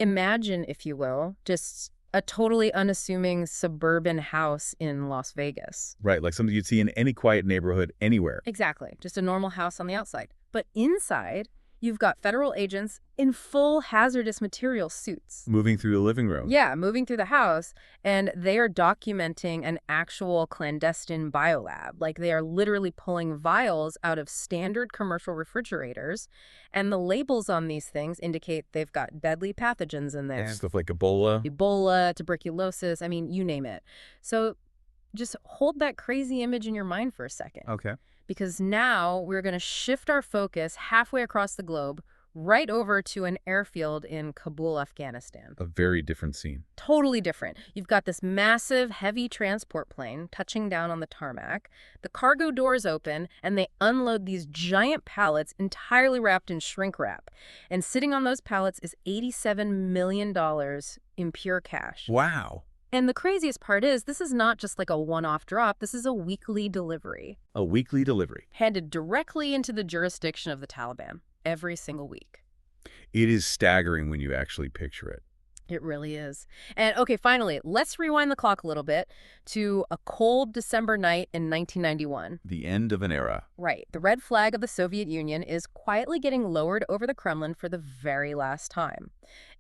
Imagine, if you will, just a totally unassuming suburban house in Las Vegas. Right, like something you'd see in any quiet neighborhood anywhere. Exactly. Just a normal house on the outside. But inside, you've got federal agents in full hazardous material suits. Moving through the living room. Yeah, moving through the house, and they are documenting an actual clandestine biolab. Like, they are literally pulling vials out of standard commercial refrigerators, and the labels on these things indicate they've got deadly pathogens in there. Stuff like Ebola. Ebola, tuberculosis, I mean, you name it. So just hold that crazy image in your mind for a second. Okay. Because now we're going to shift our focus halfway across the globe, right over to an airfield in Kabul, Afghanistan. A very different scene. Totally different. You've got this massive, heavy transport plane touching down on the tarmac. The cargo doors open, and they unload these giant pallets entirely wrapped in shrink wrap. And sitting on those pallets is $87 million in pure cash. Wow. And the craziest part is, this is not just like a one-off drop. This is a weekly delivery. A weekly delivery. Handed directly into the jurisdiction of the Taliban every single week. It is staggering when you actually picture it. It really is. And okay, finally, let's rewind the clock a little bit to a cold December night in 1991. The end of an era. Right. The red flag of the Soviet Union is quietly getting lowered over the Kremlin for the very last time.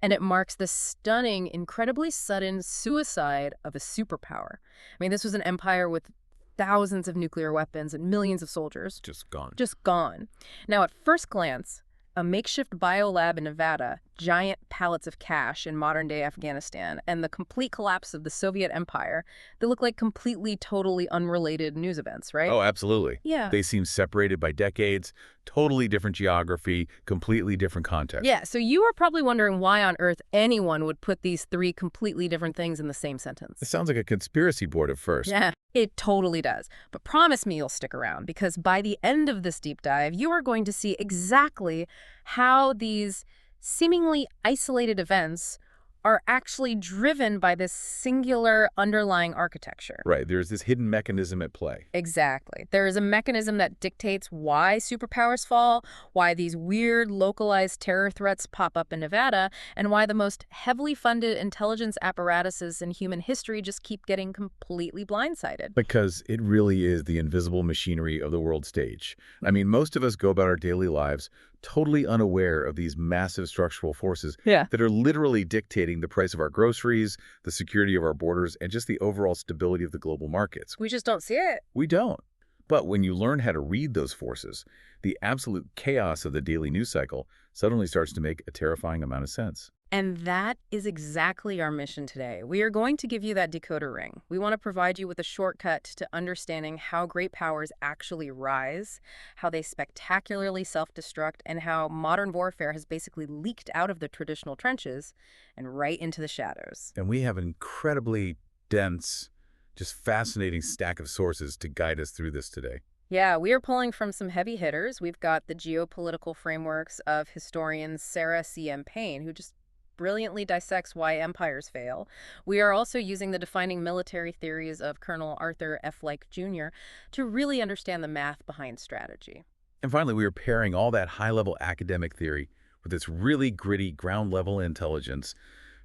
And it marks the stunning, incredibly sudden suicide of a superpower. I mean, this was an empire with thousands of nuclear weapons and millions of soldiers. Just gone. Just gone. Now, at first glance, a makeshift biolab in Nevada, giant pallets of cash in modern-day Afghanistan, and the complete collapse of the Soviet Empire, they look like completely, totally unrelated news events, right? Oh, absolutely. Yeah. They seem separated by decades, totally different geography, completely different context. Yeah, so you are probably wondering why on earth anyone would put these three completely different things in the same sentence. It sounds like a conspiracy board at first. Yeah, it totally does. But promise me you'll stick around, because by the end of this deep dive, you are going to see exactly how these seemingly isolated events are actually driven by this singular underlying architecture. Right, there's this hidden mechanism at play. Exactly. There is a mechanism that dictates why superpowers fall, why these weird localized terror threats pop up in Nevada, and why the most heavily funded intelligence apparatuses in human history just keep getting completely blindsided. Because it really is the invisible machinery of the world stage. I mean, most of us go about our daily lives totally unaware of these massive structural forces that are literally dictating the price of our groceries, the security of our borders, and just the overall stability of the global markets. We just don't see it. We don't. But when you learn how to read those forces, the absolute chaos of the daily news cycle suddenly starts to make a terrifying amount of sense. And that is exactly our mission today. We are going to give you that decoder ring. We want to provide you with a shortcut to understanding how great powers actually rise, how they spectacularly self-destruct, and how modern warfare has basically leaked out of the traditional trenches and right into the shadows. And we have an incredibly dense, just fascinating stack of sources to guide us through this today. Yeah, we are pulling from some heavy hitters. We've got the geopolitical frameworks of historian Sarah C.M. Payne, who just brilliantly dissects why empires fail. We are also using the defining military theories of Colonel Arthur F. Leik Jr. to really understand the math behind strategy. And finally, we are pairing all that high-level academic theory with this really gritty ground-level intelligence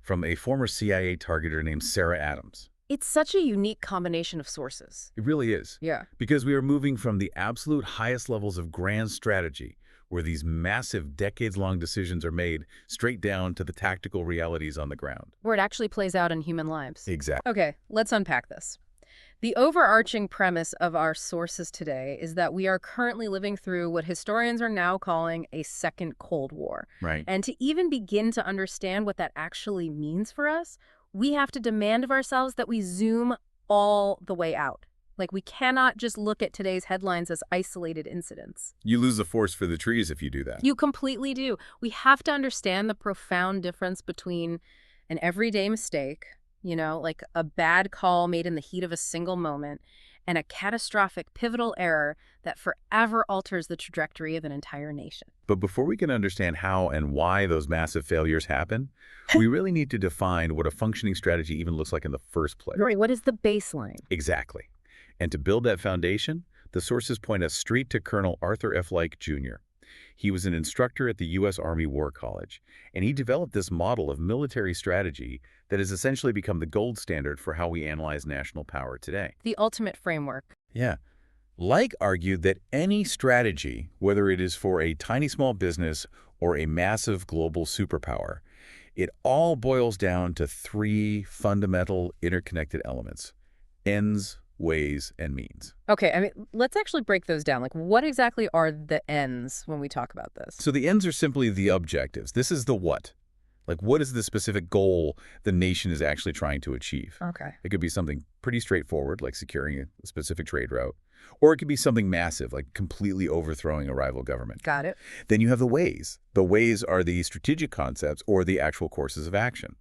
from a former CIA targeter named Sarah Adams. It's such a unique combination of sources. It really is. Yeah. Because we are moving from the absolute highest levels of grand strategy, where these massive decades-long decisions are made, straight down to the tactical realities on the ground. Where it actually plays out in human lives. Exactly. Okay, let's unpack this. The overarching premise of our sources today is that we are currently living through what historians are now calling a second Cold War. Right. And to even begin to understand what that actually means for us, we have to demand of ourselves that we zoom all the way out. Like, we cannot just look at today's headlines as isolated incidents. You lose the forest for the trees if you do that. You completely do. We have to understand the profound difference between an everyday mistake, like a bad call made in the heat of a single moment, and a catastrophic pivotal error that forever alters the trajectory of an entire nation. But before we can understand how and why those massive failures happen, we really need to define what a functioning strategy even looks like in the first place. Right, what is the baseline? Exactly. And to build that foundation, the sources point us straight to Colonel Arthur F. Leik Jr. He was an instructor at the U.S. Army War College, and he developed this model of military strategy that has essentially become the gold standard for how we analyze national power today. The ultimate framework. Yeah. Like argued that any strategy, whether it is for a tiny small business or a massive global superpower, it all boils down to three fundamental interconnected elements: ends, ways, and means. Okay, I mean, let's actually break those down. Like, what exactly are the ends when we talk about this? So the ends are simply the objectives. This is the what. Like, what is the specific goal the nation is actually trying to achieve? Okay. It could be something pretty straightforward, like securing a specific trade route, or it could be something massive, like completely overthrowing a rival government. Got it. Then you have the ways. The ways are the strategic concepts or the actual courses of action.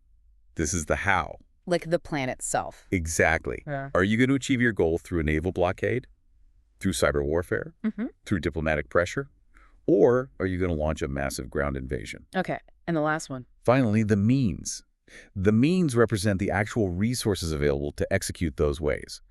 This is the how. Like the plan itself. Exactly. Yeah. Are you going to achieve your goal through a naval blockade, through cyber warfare, through diplomatic pressure, or are you going to launch a massive ground invasion? Okay, and the last one. Finally, the means. The means represent the actual resources available to execute those ways.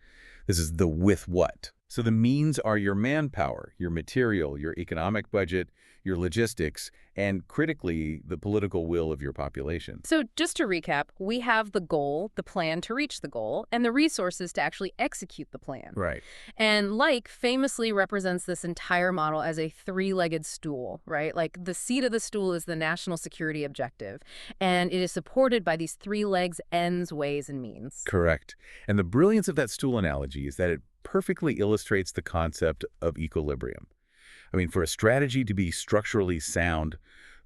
This is the with what. So the means are your manpower, your material, your economic budget, your logistics, and critically, the political will of your population. So just to recap, we have the goal, the plan to reach the goal, and the resources to actually execute the plan. Right. And like famously represents this entire model as a three-legged stool, right? Like the seat of the stool is the national security objective, and it is supported by these three legs: ends, ways, and means. Correct. And the brilliance of that stool analogy is that it perfectly illustrates the concept of equilibrium. I mean, for a strategy to be structurally sound,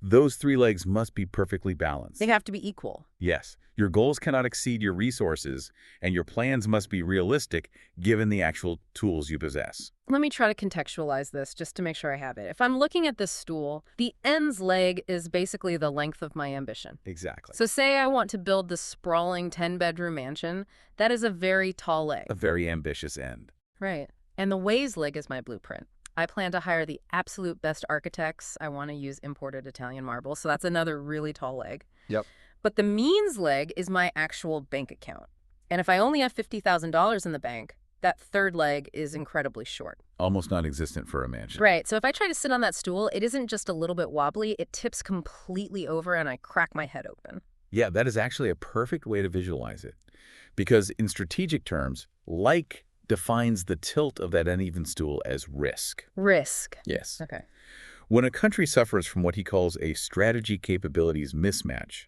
those three legs must be perfectly balanced. They have to be equal. Yes. Your goals cannot exceed your resources, and your plans must be realistic given the actual tools you possess. Let me try to contextualize this just to make sure I have it. If I'm looking at this stool, the ends leg is basically the length of my ambition. Exactly. So say I want to build this sprawling 10-bedroom mansion. That is a very tall leg. A very ambitious end. Right. And the ways leg is my blueprint. I plan to hire the absolute best architects. I want to use imported Italian marble, so that's another really tall leg. Yep. But the means leg is my actual bank account. And if I only have $50,000 in the bank, that third leg is incredibly short. Almost non-existent for a mansion. Right. So if I try to sit on that stool, it isn't just a little bit wobbly, it tips completely over and I crack my head open. Yeah, that is actually a perfect way to visualize it. Because in strategic terms, like defines the tilt of that uneven stool as risk. Risk. Yes. Okay. When a country suffers from what he calls a strategy capabilities mismatch,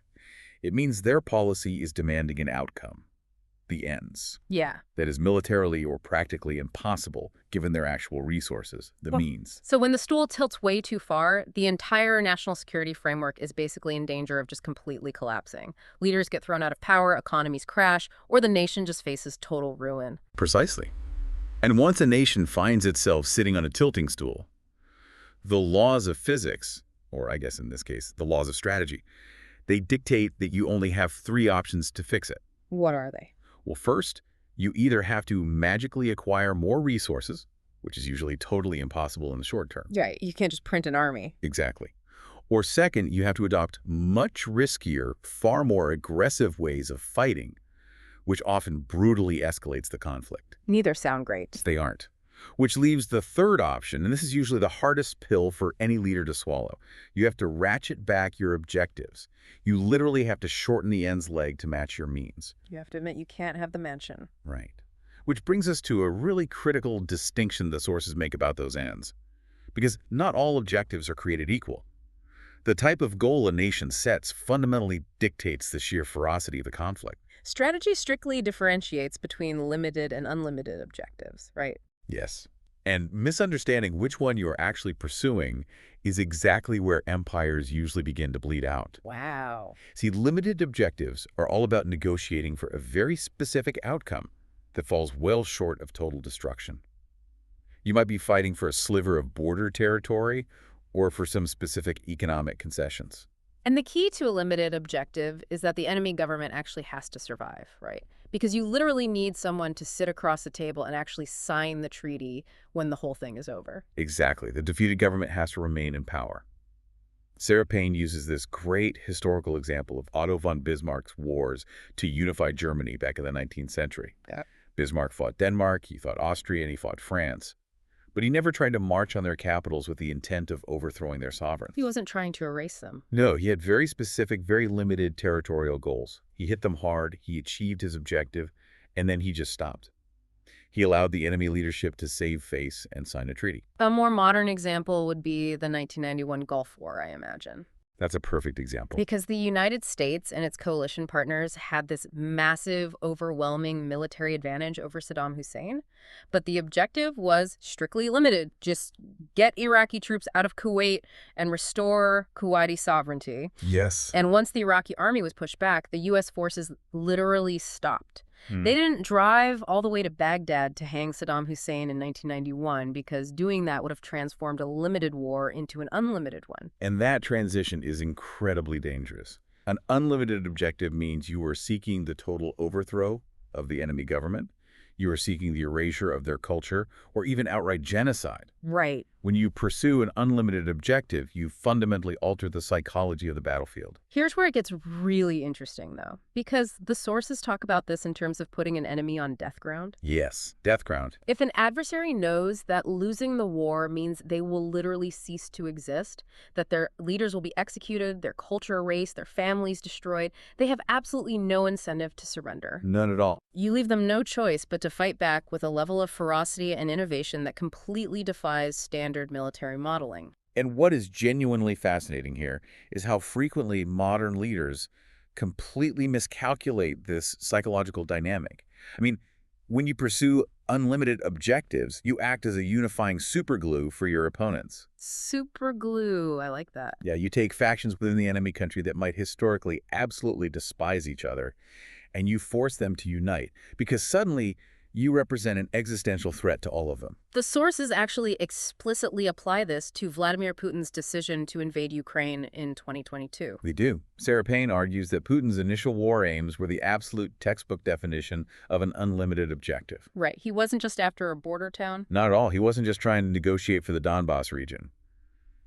it means their policy is demanding an outcome, the ends. Yeah. That is militarily or practically impossible given their actual resources, the means. So when the stool tilts way too far, the entire national security framework is basically in danger of just completely collapsing. Leaders get thrown out of power, economies crash, or the nation just faces total ruin. Precisely. And once a nation finds itself sitting on a tilting stool, the laws of physics, or I guess in this case, the laws of strategy, they dictate that you only have three options to fix it. What are they? Well, first, you either have to magically acquire more resources, which is usually totally impossible in the short term. Right. You can't just print an army. Exactly. Or second, you have to adopt much riskier, far more aggressive ways of fighting, which often brutally escalates the conflict. Neither sound great. They aren't. Which leaves the third option, and this is usually the hardest pill for any leader to swallow. You have to ratchet back your objectives. You literally have to shorten the ends leg to match your means. You have to admit you can't have the mansion. Right. Which brings us to a really critical distinction the sources make about those ends. Because not all objectives are created equal. The type of goal a nation sets fundamentally dictates the sheer ferocity of the conflict. Strategy strictly differentiates between limited and unlimited objectives, right? Yes. And misunderstanding which one you are actually pursuing is exactly where empires usually begin to bleed out. Wow. See, limited objectives are all about negotiating for a very specific outcome that falls well short of total destruction. You might be fighting for a sliver of border territory or for some specific economic concessions. And the key to a limited objective is that the enemy government actually has to survive, right? Because you literally need someone to sit across the table and actually sign the treaty when the whole thing is over. Exactly. The defeated government has to remain in power. Sarah Payne uses this great historical example of Otto von Bismarck's wars to unify Germany back in the 19th century. Yeah. Bismarck fought Denmark, he fought Austria, and he fought France. but he never tried to march on their capitals with the intent of overthrowing their sovereigns. He wasn't trying to erase them. No, he had very specific, very limited territorial goals. He hit them hard, he achieved his objective, and then he just stopped. He allowed the enemy leadership to save face and sign a treaty. A more modern example would be the 1991 Gulf War, I imagine. That's a perfect example. Because the United States and its coalition partners had this massive, overwhelming military advantage over Saddam Hussein, but the objective was strictly limited. Just get Iraqi troops out of Kuwait and restore Kuwaiti sovereignty. Yes. And once the Iraqi army was pushed back, the U.S. forces literally stopped. They didn't drive all the way to Baghdad to hang Saddam Hussein in 1991 because doing that would have transformed a limited war into an unlimited one. And that transition is incredibly dangerous. An unlimited objective means you are seeking the total overthrow of the enemy government. You are seeking the erasure of their culture or even outright genocide. Right. When you pursue an unlimited objective, you fundamentally alter the psychology of the battlefield. Here's where it gets really interesting, though, because the sources talk about this in terms of putting an enemy on death ground. Yes, death ground. If an adversary knows that losing the war means they will literally cease to exist, that their leaders will be executed, their culture erased, their families destroyed, they have absolutely no incentive to surrender. None at all. You leave them no choice but to fight back with a level of ferocity and innovation that completely defies standard military modeling. And what is genuinely fascinating here is how frequently modern leaders completely miscalculate this psychological dynamic. I mean, when you pursue unlimited objectives, you act as a unifying superglue for your opponents. Superglue, I like that. Yeah, you take factions within the enemy country that might historically absolutely despise each other, and you force them to unite, because suddenly you represent an existential threat to all of them. The sources actually explicitly apply this to Vladimir Putin's decision to invade Ukraine in 2022. They do. Sarah Payne argues that Putin's initial war aims were the absolute textbook definition of an unlimited objective. Right. He wasn't just after a border town. Not at all. He wasn't just trying to negotiate for the Donbass region.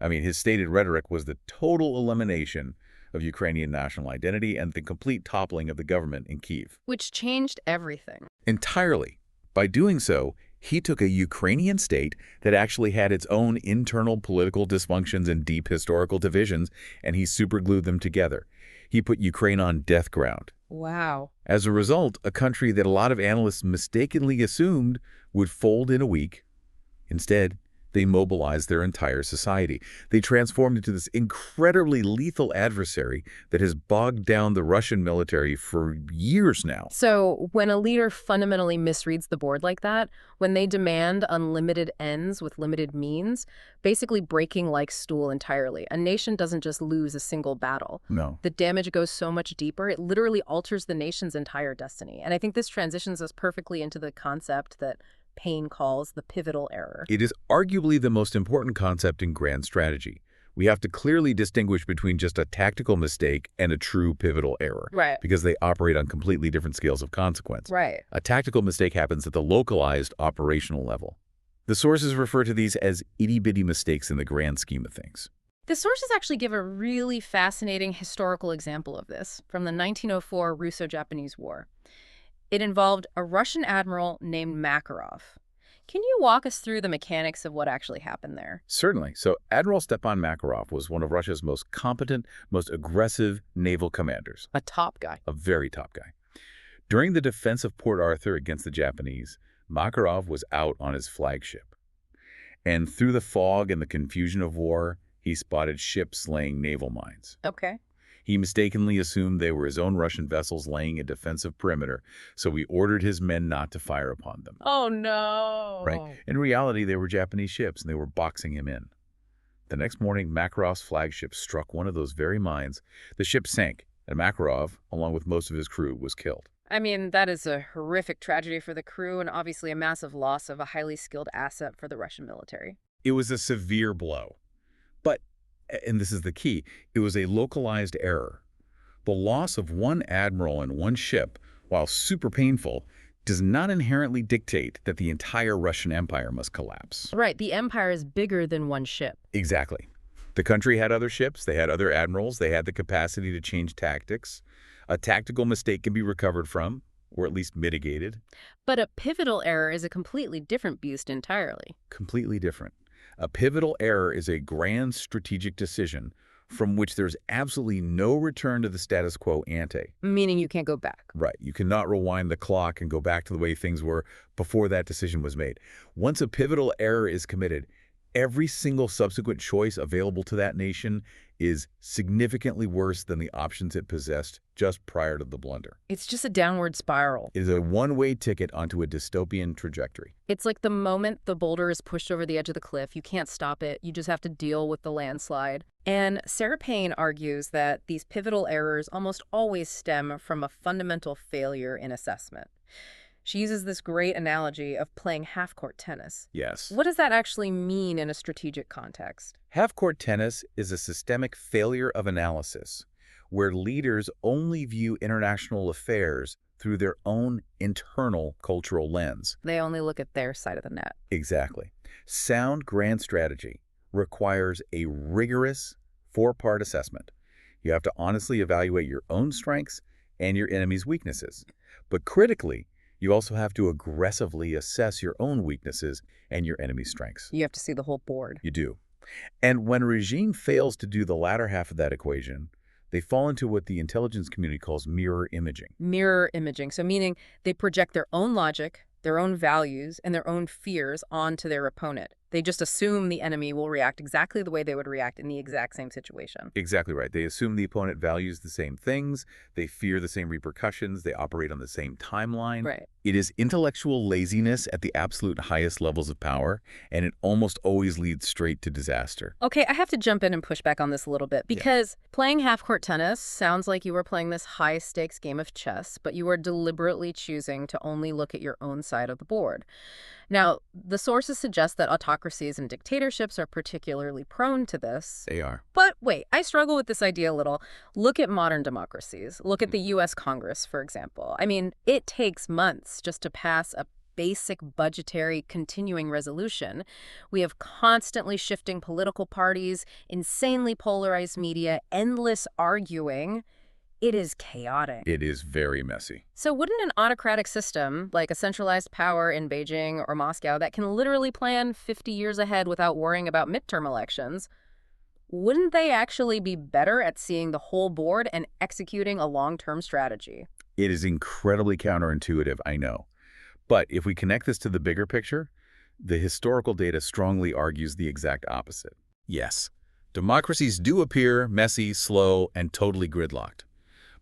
I mean, his stated rhetoric was the total elimination of Ukrainian national identity and the complete toppling of the government in Kyiv. Which changed everything. Entirely. By doing so, he took a Ukrainian state that actually had its own internal political dysfunctions and deep historical divisions, and he superglued them together. He put Ukraine on death ground. Wow. As a result, a country that a lot of analysts mistakenly assumed would fold in a week. Instead, they mobilized their entire society. They transformed into this incredibly lethal adversary that has bogged down the Russian military for years now. So when a leader fundamentally misreads the board like that, when they demand unlimited ends with limited means, basically breaking like stool entirely, a nation doesn't just lose a single battle. No. The damage goes so much deeper, it literally alters the nation's entire destiny. And I think this transitions us perfectly into the concept that Payne calls the pivotal error. It is arguably the most important concept in grand strategy. We have to clearly distinguish between just a tactical mistake and a true pivotal error. Right. Because they operate on completely different scales of consequence. Right. A tactical mistake happens at the localized operational level. The sources refer to these as itty-bitty mistakes in the grand scheme of things. The sources actually give a really fascinating historical example of this from the 1904 Russo-Japanese War. It involved a Russian admiral named Makarov. Can you walk us through the mechanics of what actually happened there? Certainly. So Admiral Stepan Makarov was one of Russia's most competent, most aggressive naval commanders. A top guy. A very top guy. During the defense of Port Arthur against the Japanese, Makarov was out on his flagship. And through the fog and the confusion of war, he spotted ships laying naval mines. Okay. He mistakenly assumed they were his own Russian vessels laying a defensive perimeter, so he ordered his men not to fire upon them. Oh, no. Right. In reality, they were Japanese ships, and they were boxing him in. The next morning, Makarov's flagship struck one of those very mines. The ship sank, and Makarov, along with most of his crew, was killed. I mean, that is a horrific tragedy for the crew and obviously a massive loss of a highly skilled asset for the Russian military. It was a severe blow. But, and this is the key, it was a localized error. The loss of one admiral and one ship, while super painful, does not inherently dictate that the entire Russian Empire must collapse. Right, the empire is bigger than one ship. Exactly. The country had other ships, they had other admirals, they had the capacity to change tactics. A tactical mistake can be recovered from, or at least mitigated. But a pivotal error is a completely different beast entirely. Completely different. A pivotal error is a grand strategic decision from which there's absolutely no return to the status quo ante. Meaning you can't go back. Right. You cannot rewind the clock and go back to the way things were before that decision was made. Once a pivotal error is committed, every single subsequent choice available to that nation is significantly worse than the options it possessed just prior to the blunder. It's just a downward spiral. It is a one-way ticket onto a dystopian trajectory. It's like the moment the boulder is pushed over the edge of the cliff, you can't stop it. You just have to deal with the landslide. And Sarah Payne argues that these pivotal errors almost always stem from a fundamental failure in assessment. She uses this great analogy of playing half-court tennis. Yes. What does that actually mean in a strategic context? Half-court tennis is a systemic failure of analysis, where leaders only view international affairs through their own internal cultural lens. They only look at their side of the net. Exactly. Sound grand strategy requires a rigorous four-part assessment. You have to honestly evaluate your own strengths and your enemy's weaknesses. But critically, you also have to aggressively assess your own weaknesses and your enemy's strengths. You have to see the whole board. You do. And when a regime fails to do the latter half of that equation, they fall into what the intelligence community calls mirror imaging. Mirror imaging. So meaning they project their own logic, their own values, and their own fears onto their opponent. They just assume the enemy will react exactly the way they would react in the exact same situation. Exactly right. They assume the opponent values the same things, they fear the same repercussions, they operate on the same timeline. Right. It is intellectual laziness at the absolute highest levels of power, and it almost always leads straight to disaster. Okay, I have to jump in and push back on this a little bit because playing half-court tennis sounds like you were playing this high-stakes game of chess, but you are deliberately choosing to only look at your own side of the board. Now, the sources suggest that autocracies and dictatorships are particularly prone to this. They are. But wait, I struggle with this idea a little. Look at modern democracies. Look at the U.S. Congress, for example. I mean, it takes months just to pass a basic budgetary continuing resolution. We have constantly shifting political parties, insanely polarized media, endless arguing. It is chaotic. It is very messy. So wouldn't an autocratic system, like a centralized power in Beijing or Moscow that can literally plan 50 years ahead without worrying about midterm elections, wouldn't they actually be better at seeing the whole board and executing a long-term strategy? It is incredibly counterintuitive, I know. But if we connect this to the bigger picture, the historical data strongly argues the exact opposite. Yes, democracies do appear messy, slow, and totally gridlocked.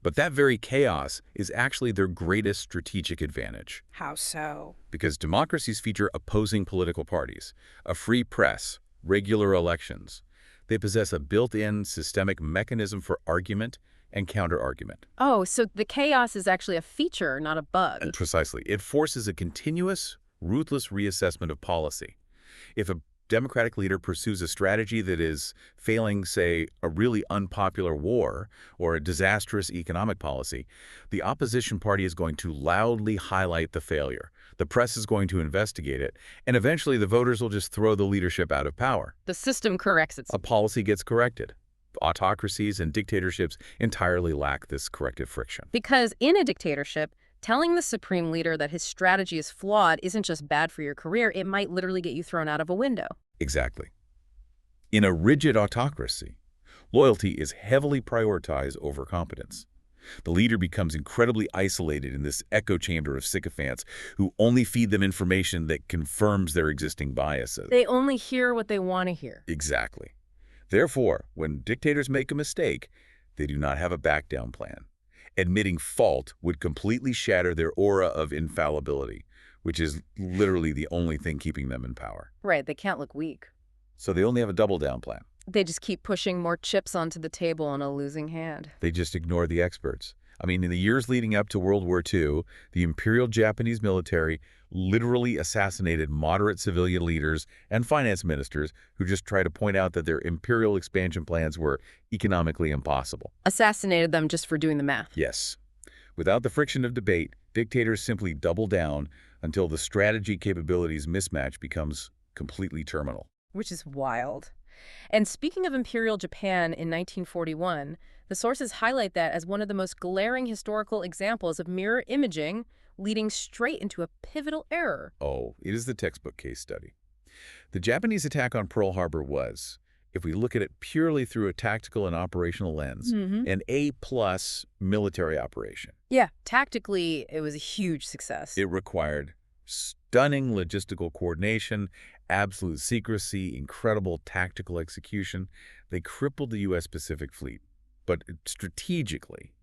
But that very chaos is actually their greatest strategic advantage. How so? Because democracies feature opposing political parties, a free press, regular elections. They possess a built-in systemic mechanism for argument and counter-argument. Oh, so the chaos is actually a feature, not a bug. And precisely. It forces a continuous, ruthless reassessment of policy. If a democratic leader pursues a strategy that is failing, say, a really unpopular war or a disastrous economic policy, the opposition party is going to loudly highlight the failure. The press is going to investigate it, and eventually the voters will just throw the leadership out of power. The system corrects itself. A policy gets corrected. Autocracies and dictatorships entirely lack this corrective friction. Because in a dictatorship, telling the supreme leader that his strategy is flawed isn't just bad for your career, it might literally get you thrown out of a window. Exactly. In a rigid autocracy, loyalty is heavily prioritized over competence. The leader becomes incredibly isolated in this echo chamber of sycophants who only feed them information that confirms their existing biases. They only hear what they want to hear. Exactly. Therefore, when dictators make a mistake, they do not have a back-down plan. Admitting fault would completely shatter their aura of infallibility, which is literally the only thing keeping them in power. Right, they can't look weak. So they only have a double-down plan. They just keep pushing more chips onto the table on a losing hand. They just ignore the experts. I mean, in the years leading up to World War II, the Imperial Japanese military literally assassinated moderate civilian leaders and finance ministers who just tried to point out that their imperial expansion plans were economically impossible. Assassinated them just for doing the math. Yes. Without the friction of debate, dictators simply double down until the strategy capabilities mismatch becomes completely terminal. Which is wild. And speaking of Imperial Japan in 1941, The sources highlight that as one of the most glaring historical examples of mirror imaging leading straight into a pivotal error. Oh, it is the textbook case study. The Japanese attack on Pearl Harbor was, if we look at it purely through a tactical and operational lens, an A-plus military operation. Yeah, tactically, it was a huge success. It required stunning logistical coordination, absolute secrecy, incredible tactical execution. They crippled the U.S. Pacific Fleet. But strategically,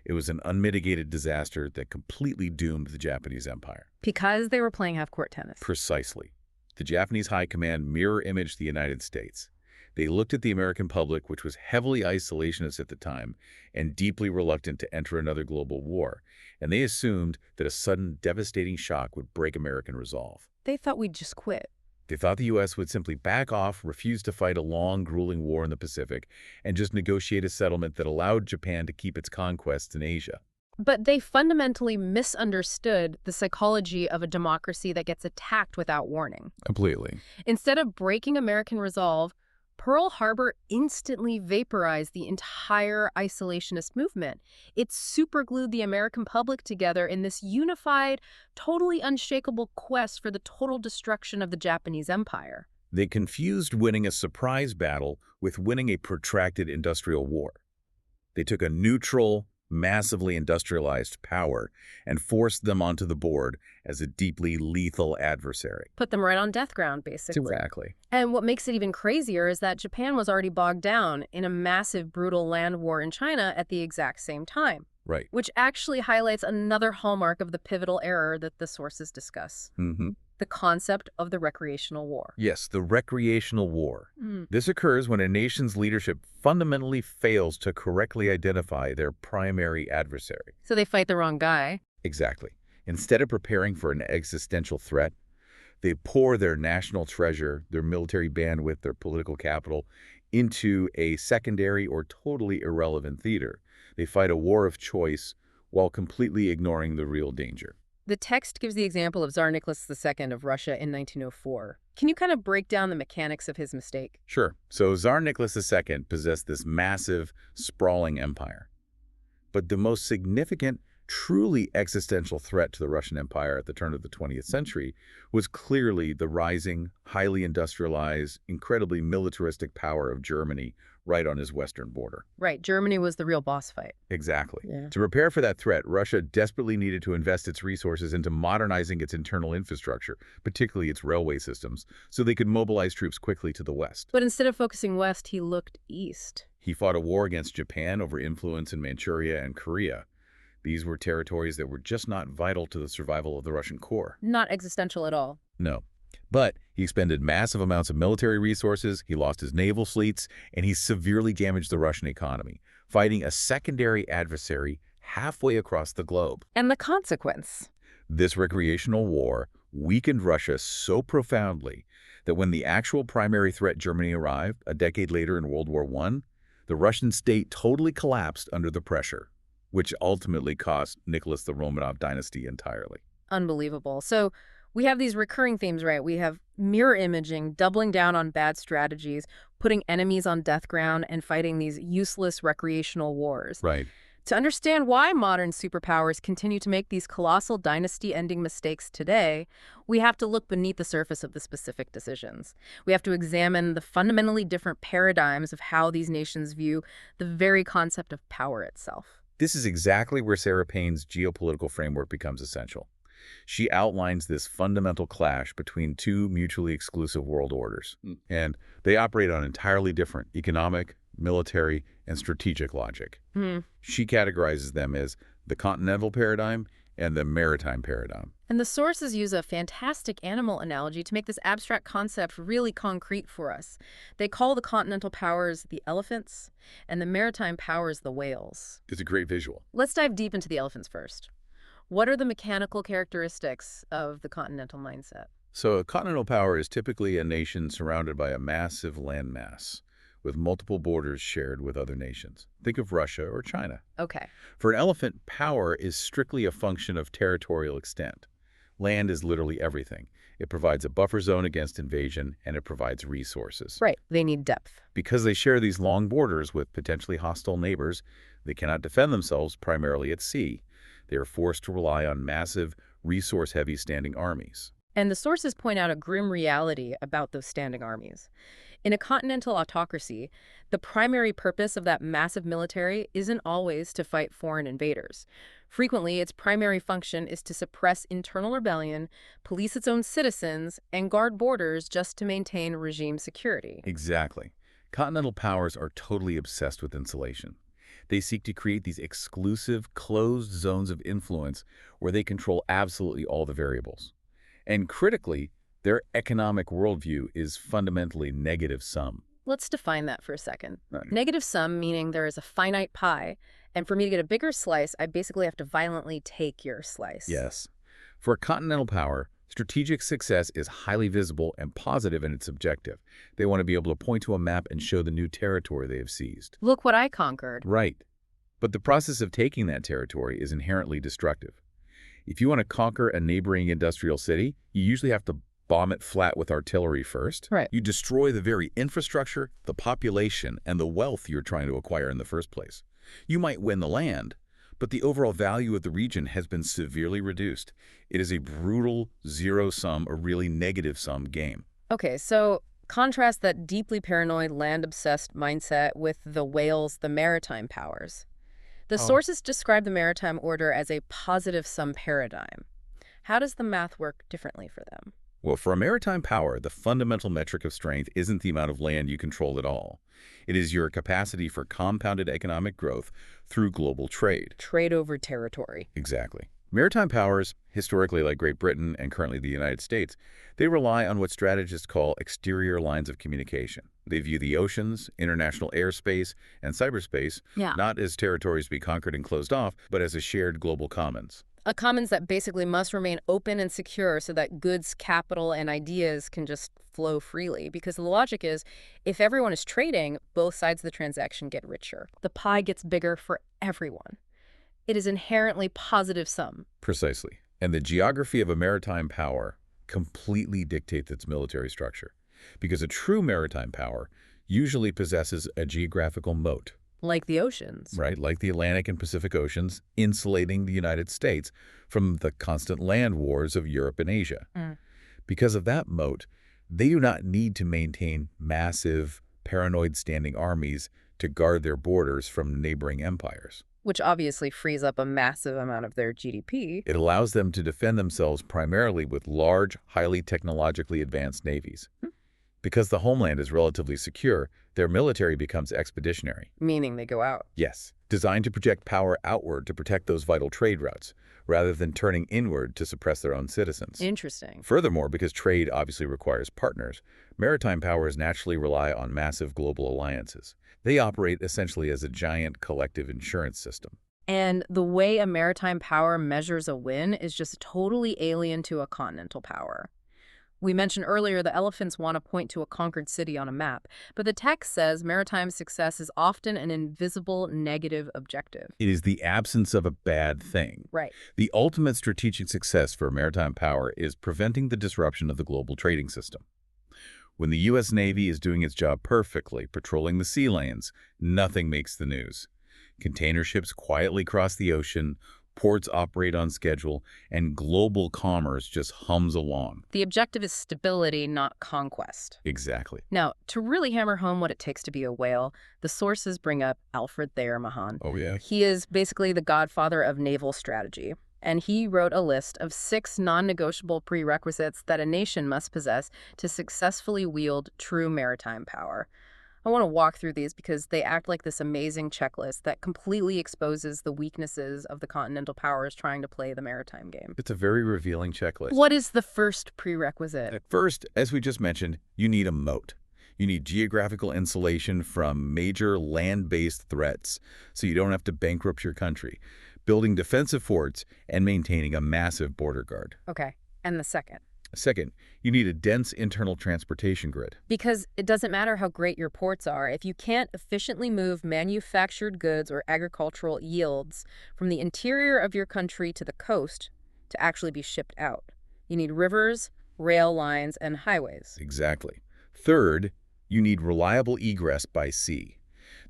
it was an unmitigated disaster that completely doomed the Japanese Empire. Because they were playing half-court tennis. Precisely. The Japanese high command mirror-imaged the United States. They looked at the American public, which was heavily isolationist at the time and deeply reluctant to enter another global war, and they assumed that a sudden, devastating shock would break American resolve. They thought we'd just quit. They thought the U.S. would simply back off, refuse to fight a long, grueling war in the Pacific, and just negotiate a settlement that allowed Japan to keep its conquests in Asia. But they fundamentally misunderstood the psychology of a democracy that gets attacked without warning. Completely. Instead of breaking American resolve, Pearl Harbor instantly vaporized the entire isolationist movement. It superglued the American public together in this unified, totally unshakable quest for the total destruction of the Japanese Empire. They confused winning a surprise battle with winning a protracted industrial war. They took a neutral, massively industrialized power and forced them onto the board as a deeply lethal adversary. Put them right on death ground, basically. Exactly. And what makes it even crazier is that Japan was already bogged down in a massive, brutal land war in China at the exact same time. Right. Which actually highlights another hallmark of the pivotal error that the sources discuss. The concept of the recreational war. Yes, the recreational war. This occurs when a nation's leadership fundamentally fails to correctly identify their primary adversary. So they fight the wrong guy. Exactly. Instead of preparing for an existential threat, they pour their national treasure, their military bandwidth, their political capital into a secondary or totally irrelevant theater. They fight a war of choice while completely ignoring the real danger. The text gives the example of Tsar Nicholas II of Russia in 1904. Can you kind of break down the mechanics of his mistake? Sure. So Tsar Nicholas II possessed this massive, sprawling empire. But the most significant, truly existential threat to the Russian Empire at the turn of the 20th century was clearly the rising, highly industrialized, incredibly militaristic power of Germany right on his western border. Right, Germany was the real boss fight. Exactly. Yeah. To prepare for that threat, Russia desperately needed to invest its resources into modernizing its internal infrastructure, particularly its railway systems, so they could mobilize troops quickly to the west. But instead of focusing west, he looked east. He fought a war against Japan over influence in Manchuria and Korea. These were territories that were just not vital to the survival of the Russian core. Not existential at all. No. But he expended massive amounts of military resources, he lost his naval fleets, and he severely damaged the Russian economy, fighting a secondary adversary halfway across the globe. And the consequence? This recreational war weakened Russia so profoundly that when the actual primary threat Germany arrived, a decade later in World War I, the Russian state totally collapsed under the pressure, which ultimately cost Nicholas the Romanov dynasty entirely. Unbelievable. So we have these recurring themes, right? We have mirror imaging, doubling down on bad strategies, putting enemies on death ground, and fighting these useless recreational wars. Right. To understand why modern superpowers continue to make these colossal dynasty-ending mistakes today, we have to look beneath the surface of the specific decisions. We have to examine the fundamentally different paradigms of how these nations view the very concept of power itself. This is exactly where Sarah Payne's geopolitical framework becomes essential. She outlines this fundamental clash between two mutually exclusive world orders, and they operate on entirely different economic, military, and strategic logic. She categorizes them as the continental paradigm and the maritime paradigm. And the sources use a fantastic animal analogy to make this abstract concept really concrete for us. They call the continental powers the elephants, and the maritime powers the whales. It's a great visual. Let's dive deep into the elephants first. What are the mechanical characteristics of the continental mindset? So a continental power is typically a nation surrounded by a massive landmass with multiple borders shared with other nations. Think of Russia or China. Okay. For an elephant, power is strictly a function of territorial extent. Land is literally everything. It provides a buffer zone against invasion, and it provides resources. Right, they need depth. Because they share these long borders with potentially hostile neighbors, they cannot defend themselves primarily at sea. They are forced to rely on massive, resource-heavy standing armies. And the sources point out a grim reality about those standing armies. In a continental autocracy, the primary purpose of that massive military isn't always to fight foreign invaders. Frequently, its primary function is to suppress internal rebellion, police its own citizens, and guard borders just to maintain regime security. Exactly. Continental powers are totally obsessed with insulation. They seek to create these exclusive, closed zones of influence where they control absolutely all the variables. And critically, their economic worldview is fundamentally negative sum. Let's define that for a second. Right. Negative sum meaning there is a finite pie, and for me to get a bigger slice, I basically have to violently take your slice. Yes. For a continental power, strategic success is highly visible and positive in its objective. They want to be able to point to a map and show the new territory they have seized. Look what I conquered. Right. But the process of taking that territory is inherently destructive. If you want to conquer a neighboring industrial city, you usually have to bomb it flat with artillery first. Right. You destroy the very infrastructure, the population, and the wealth you're trying to acquire in the first place. You might win the land, but the overall value of the region has been severely reduced. It is a brutal zero-sum or really negative-sum game. Okay, so contrast that deeply paranoid, land-obsessed mindset with the whales, the maritime powers. The sources describe the maritime order as a positive-sum paradigm. How does the math work differently for them? Well, for a maritime power, the fundamental metric of strength isn't the amount of land you control at all. It is your capacity for compounded economic growth through global trade. Trade over territory. Exactly. Maritime powers, historically like Great Britain and currently the United States, they rely on what strategists call exterior lines of communication. They view the oceans, international airspace, and cyberspace not as territories to be conquered and closed off, but as a shared global commons. A commons that basically must remain open and secure so that goods, capital, and ideas can just flow freely. Because the logic is, if everyone is trading, both sides of the transaction get richer. The pie gets bigger for everyone. It is inherently positive sum. Precisely. And the geography of a maritime power completely dictates its military structure. Because a true maritime power usually possesses a geographical moat. Like the oceans. Right, like the Atlantic and Pacific Oceans, insulating the United States from the constant land wars of Europe and Asia. Because of that moat, they do not need to maintain massive, paranoid standing armies to guard their borders from neighboring empires. Which obviously frees up a massive amount of their GDP. It allows them to defend themselves primarily with large, highly technologically advanced navies. Because the homeland is relatively secure, their military becomes expeditionary. Meaning they go out. Yes, designed to project power outward to protect those vital trade routes, rather than turning inward to suppress their own citizens. Interesting. Furthermore, because trade obviously requires partners, maritime powers naturally rely on massive global alliances. They operate essentially as a giant collective insurance system. And the way a maritime power measures a win is just totally alien to a continental power. We mentioned earlier the elephants want to point to a conquered city on a map, but the text says maritime success is often an invisible negative objective. It is the absence of a bad thing. Right. The ultimate strategic success for a maritime power is preventing the disruption of the global trading system. When the U.S. Navy is doing its job perfectly, patrolling the sea lanes, nothing makes the news. Container ships quietly cross the ocean, ports operate on schedule, and global commerce just hums along. The objective is stability, not conquest. Exactly. Now, to really hammer home what it takes to be a whale, the sources bring up Alfred Thayer Mahan. Oh, yeah? He is basically the godfather of naval strategy, and he wrote a list of 6 non-negotiable prerequisites that a nation must possess to successfully wield true maritime power. I want to walk through these because they act like this amazing checklist that completely exposes the weaknesses of the continental powers trying to play the maritime game. It's a very revealing checklist. What is the first prerequisite? First, as we just mentioned, you need a moat. You need geographical insulation from major land-based threats, so you don't have to bankrupt your country, building defensive forts, and maintaining a massive border guard. Okay, and the second? Second, you need a dense internal transportation grid. Because it doesn't matter how great your ports are, if you can't efficiently move manufactured goods or agricultural yields from the interior of your country to the coast to actually be shipped out, You need rivers, rail lines, and highways. Exactly. Third, you need reliable egress by sea.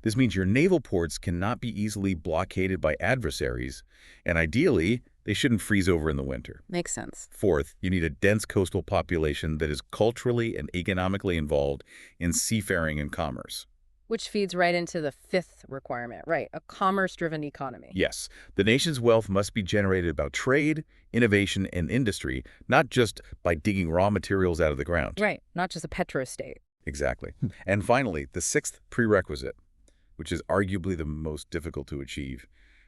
This means your naval ports cannot be easily blockaded by adversaries, and ideally, they shouldn't freeze over in the winter. Makes sense. Fourth, you need a dense coastal population that is culturally and economically involved in seafaring and commerce. Which feeds right into the fifth requirement, right? A commerce-driven economy. Yes, the nation's wealth must be generated about trade, innovation, and industry, not just by digging raw materials out of the ground. Right, not just a petrostate. Exactly. And finally, the sixth prerequisite, which is arguably the most difficult to achieve,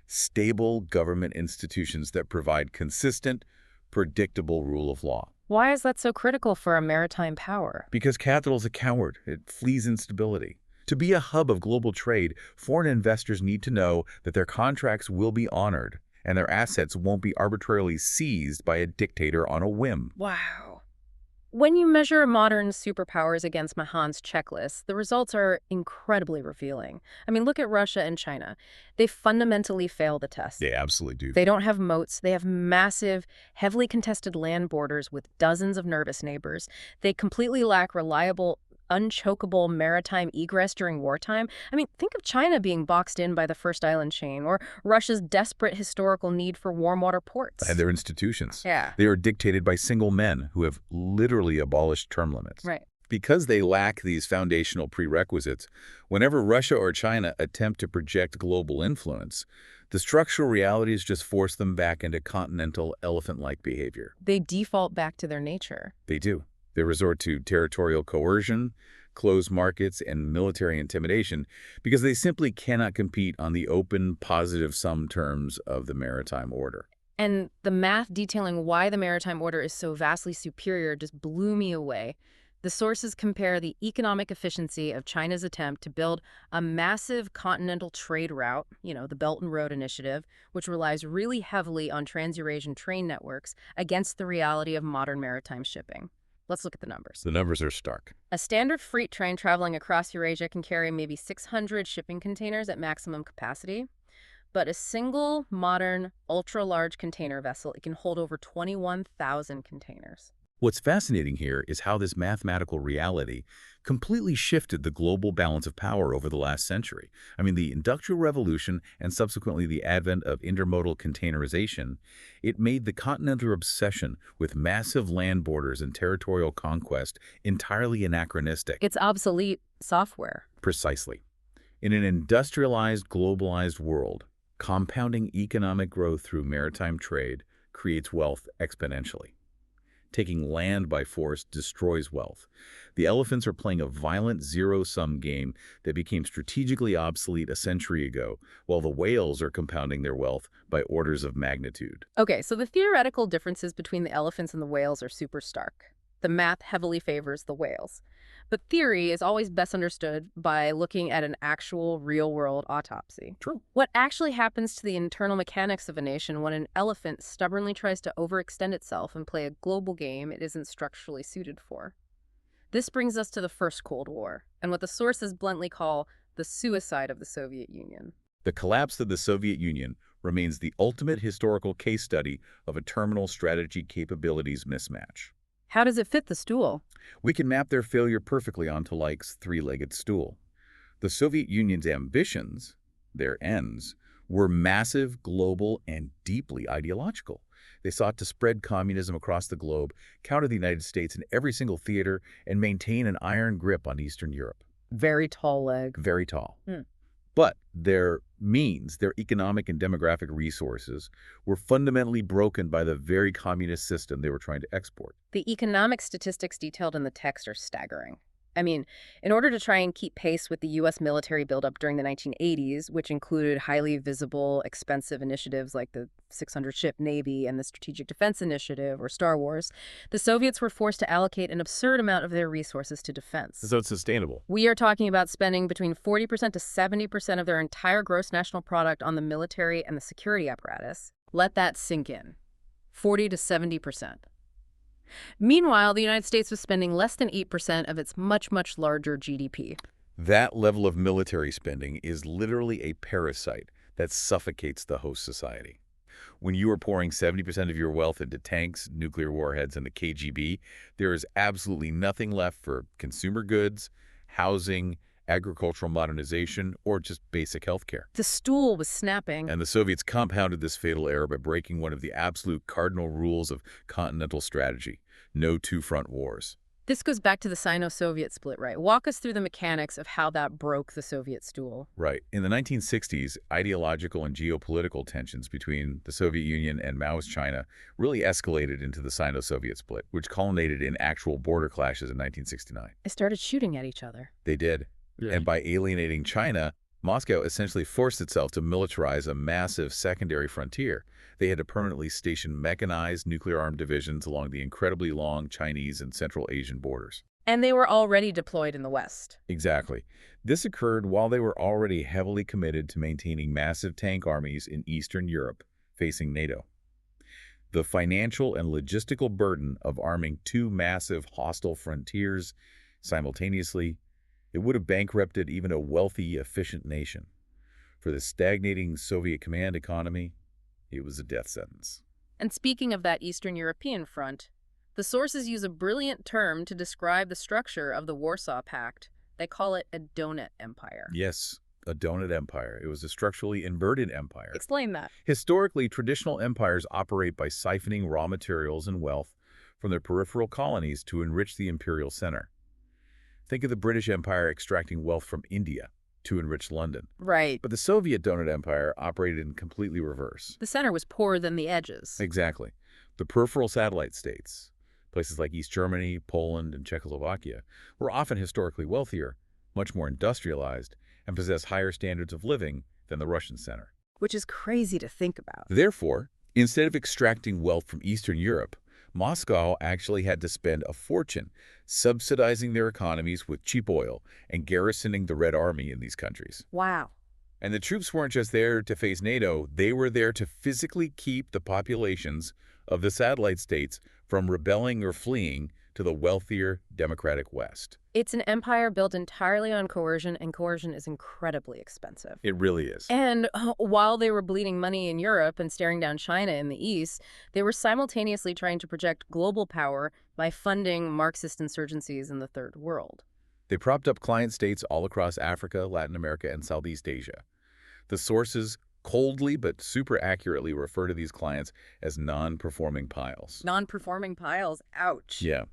stable government institutions that provide consistent, predictable rule of law. Why is that so critical for a maritime power? Because capital is a coward. It flees instability. To be a hub of global trade, foreign investors need to know that their contracts will be honored and their assets won't be arbitrarily seized by a dictator on a whim. Wow. When you measure modern superpowers against Mahan's checklist, the results are incredibly revealing. I mean, look at Russia and China. They fundamentally fail the test. They absolutely do. They don't have moats. They have massive, heavily contested land borders with dozens of nervous neighbors. They completely lack reliable, unchokeable maritime egress during wartime. I mean, think of China being boxed in by the first island chain, or Russia's desperate historical need for warm water ports. And their institutions. Yeah. They are dictated by single men who have literally abolished term limits. Right. Because they lack these foundational prerequisites, whenever Russia or China attempt to project global influence, the structural realities just force them back into continental elephant-like behavior. They default back to their nature. They do. They resort to territorial coercion, closed markets, and military intimidation because they simply cannot compete on the open, positive-sum terms of the maritime order. And the math detailing why the maritime order is so vastly superior just blew me away. The sources compare the economic efficiency of China's attempt to build a massive continental trade route, the Belt and Road Initiative, which relies really heavily on trans-Eurasian train networks, against the reality of modern maritime shipping. Let's look at the numbers. The numbers are stark. A standard freight train traveling across Eurasia can carry maybe 600 shipping containers at maximum capacity. But a single, modern, ultra-large container vessel, it can hold over 21,000 containers. What's fascinating here is how this mathematical reality completely shifted the global balance of power over the last century. I mean, the Industrial Revolution and subsequently the advent of intermodal containerization, it made the continental obsession with massive land borders and territorial conquest entirely anachronistic. It's obsolete software. Precisely. In an industrialized, globalized world, compounding economic growth through maritime trade creates wealth exponentially. Taking land by force destroys wealth. The elephants are playing a violent zero-sum game that became strategically obsolete a century ago, while the whales are compounding their wealth by orders of magnitude. Okay, so the theoretical differences between the elephants and the whales are super stark. The math heavily favors the whales. But theory is always best understood by looking at an actual real-world autopsy. True. What actually happens to the internal mechanics of a nation when an elephant stubbornly tries to overextend itself and play a global game it isn't structurally suited for? This brings us to the first Cold War, and what the sources bluntly call the suicide of the Soviet Union. The collapse of the Soviet Union remains the ultimate historical case study of a terminal strategy capabilities mismatch. How does it fit the stool? We can map their failure perfectly onto Like's three-legged stool. The Soviet Union's ambitions, their ends, were massive, global, and deeply ideological. They sought to spread communism across the globe, counter the United States in every single theater, and maintain an iron grip on Eastern Europe. Very tall leg. Very tall. But their means, their economic and demographic resources, were fundamentally broken by the very communist system they were trying to export. The economic statistics detailed in the text are staggering. I mean, in order to try and keep pace with the U.S. military buildup during the 1980s, which included highly visible, expensive initiatives like the 600-ship Navy and the Strategic Defense Initiative, or Star Wars, the Soviets were forced to allocate an absurd amount of their resources to defense. So it's sustainable. We are talking about spending between 40% to 70% of their entire gross national product on the military and the security apparatus. Let that sink in. 40 to 70%. Meanwhile, the United States was spending less than 8% of its much, much larger GDP. That level of military spending is literally a parasite that suffocates the host society. When you are pouring 70% of your wealth into tanks, nuclear warheads, and the KGB, there is absolutely nothing left for consumer goods, housing, agricultural modernization, or just basic healthcare. The stool was snapping. And the Soviets compounded this fatal error by breaking one of the absolute cardinal rules of continental strategy: no two-front wars. This goes back to the Sino-Soviet split, right? Walk us through the mechanics of how that broke the Soviet stool. Right. In the 1960s, ideological and geopolitical tensions between the Soviet Union and Maoist China really escalated into the Sino-Soviet split, which culminated in actual border clashes in 1969. They started shooting at each other. They did. Yeah. And by alienating China, Moscow essentially forced itself to militarize a massive secondary frontier. They had to permanently station mechanized nuclear-armed divisions along the incredibly long Chinese and Central Asian borders. And they were already deployed in the West. Exactly. This occurred while they were already heavily committed to maintaining massive tank armies in Eastern Europe, facing NATO. The financial and logistical burden of arming two massive hostile frontiers simultaneously, it would have bankrupted even a wealthy, efficient nation. For the stagnating Soviet command economy, it was a death sentence. And speaking of that Eastern European front, the sources use a brilliant term to describe the structure of the Warsaw Pact. They call it a donut empire. Yes, a donut empire. It was a structurally inverted empire. Explain that. Historically, traditional empires operate by siphoning raw materials and wealth from their peripheral colonies to enrich the imperial center. Think of the British Empire extracting wealth from India to enrich London. Right. But the Soviet donut empire operated in completely reverse. The center was poorer than the edges. Exactly. The peripheral satellite states, places like East Germany, Poland, and Czechoslovakia, were often historically wealthier, much more industrialized, and possessed higher standards of living than the Russian center. Which is crazy to think about. Therefore, instead of extracting wealth from Eastern Europe, Moscow actually had to spend a fortune subsidizing their economies with cheap oil and garrisoning the Red Army in these countries. Wow. And the troops weren't just there to face NATO, they were there to physically keep the populations of the satellite states from rebelling or fleeing to the wealthier democratic West. It's an empire built entirely on coercion, and coercion is incredibly expensive. It really is. And while they were bleeding money in Europe and staring down China in the East, they were simultaneously trying to project global power by funding Marxist insurgencies in the Third World. They propped up client states all across Africa, Latin America, and Southeast Asia. The sources coldly but super accurately refer to these clients as non-performing piles. Non-performing piles? Ouch. Yeah.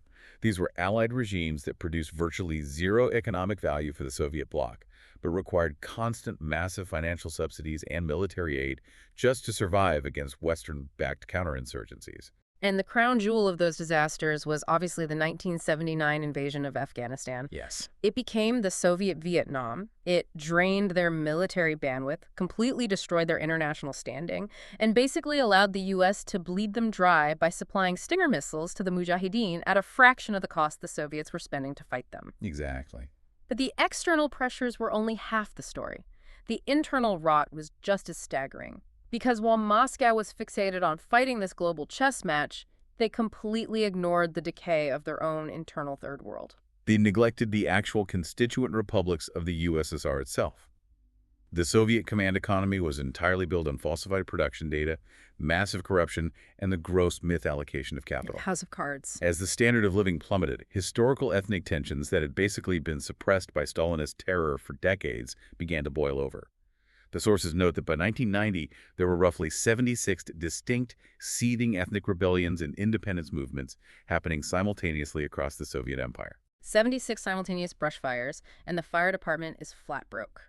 These were allied regimes that produced virtually zero economic value for the Soviet bloc, but required constant massive financial subsidies and military aid just to survive against Western-backed counterinsurgencies. And the crown jewel of those disasters was obviously the 1979 invasion of Afghanistan. Yes. It became the Soviet Vietnam. It drained their military bandwidth, completely destroyed their international standing, and basically allowed the U.S. to bleed them dry by supplying Stinger missiles to the Mujahideen at a fraction of the cost the Soviets were spending to fight them. Exactly. But the external pressures were only half the story. The internal rot was just as staggering. Because while Moscow was fixated on fighting this global chess match, they completely ignored the decay of their own internal third world. They neglected the actual constituent republics of the USSR itself. The Soviet command economy was entirely built on falsified production data, massive corruption, and the gross misallocation of capital. House of Cards. As the standard of living plummeted, historical ethnic tensions that had basically been suppressed by Stalinist terror for decades began to boil over. The sources note that by 1990, there were roughly 76 distinct, seething ethnic rebellions and independence movements happening simultaneously across the Soviet Empire. 76 simultaneous brush fires, and the fire department is flat broke.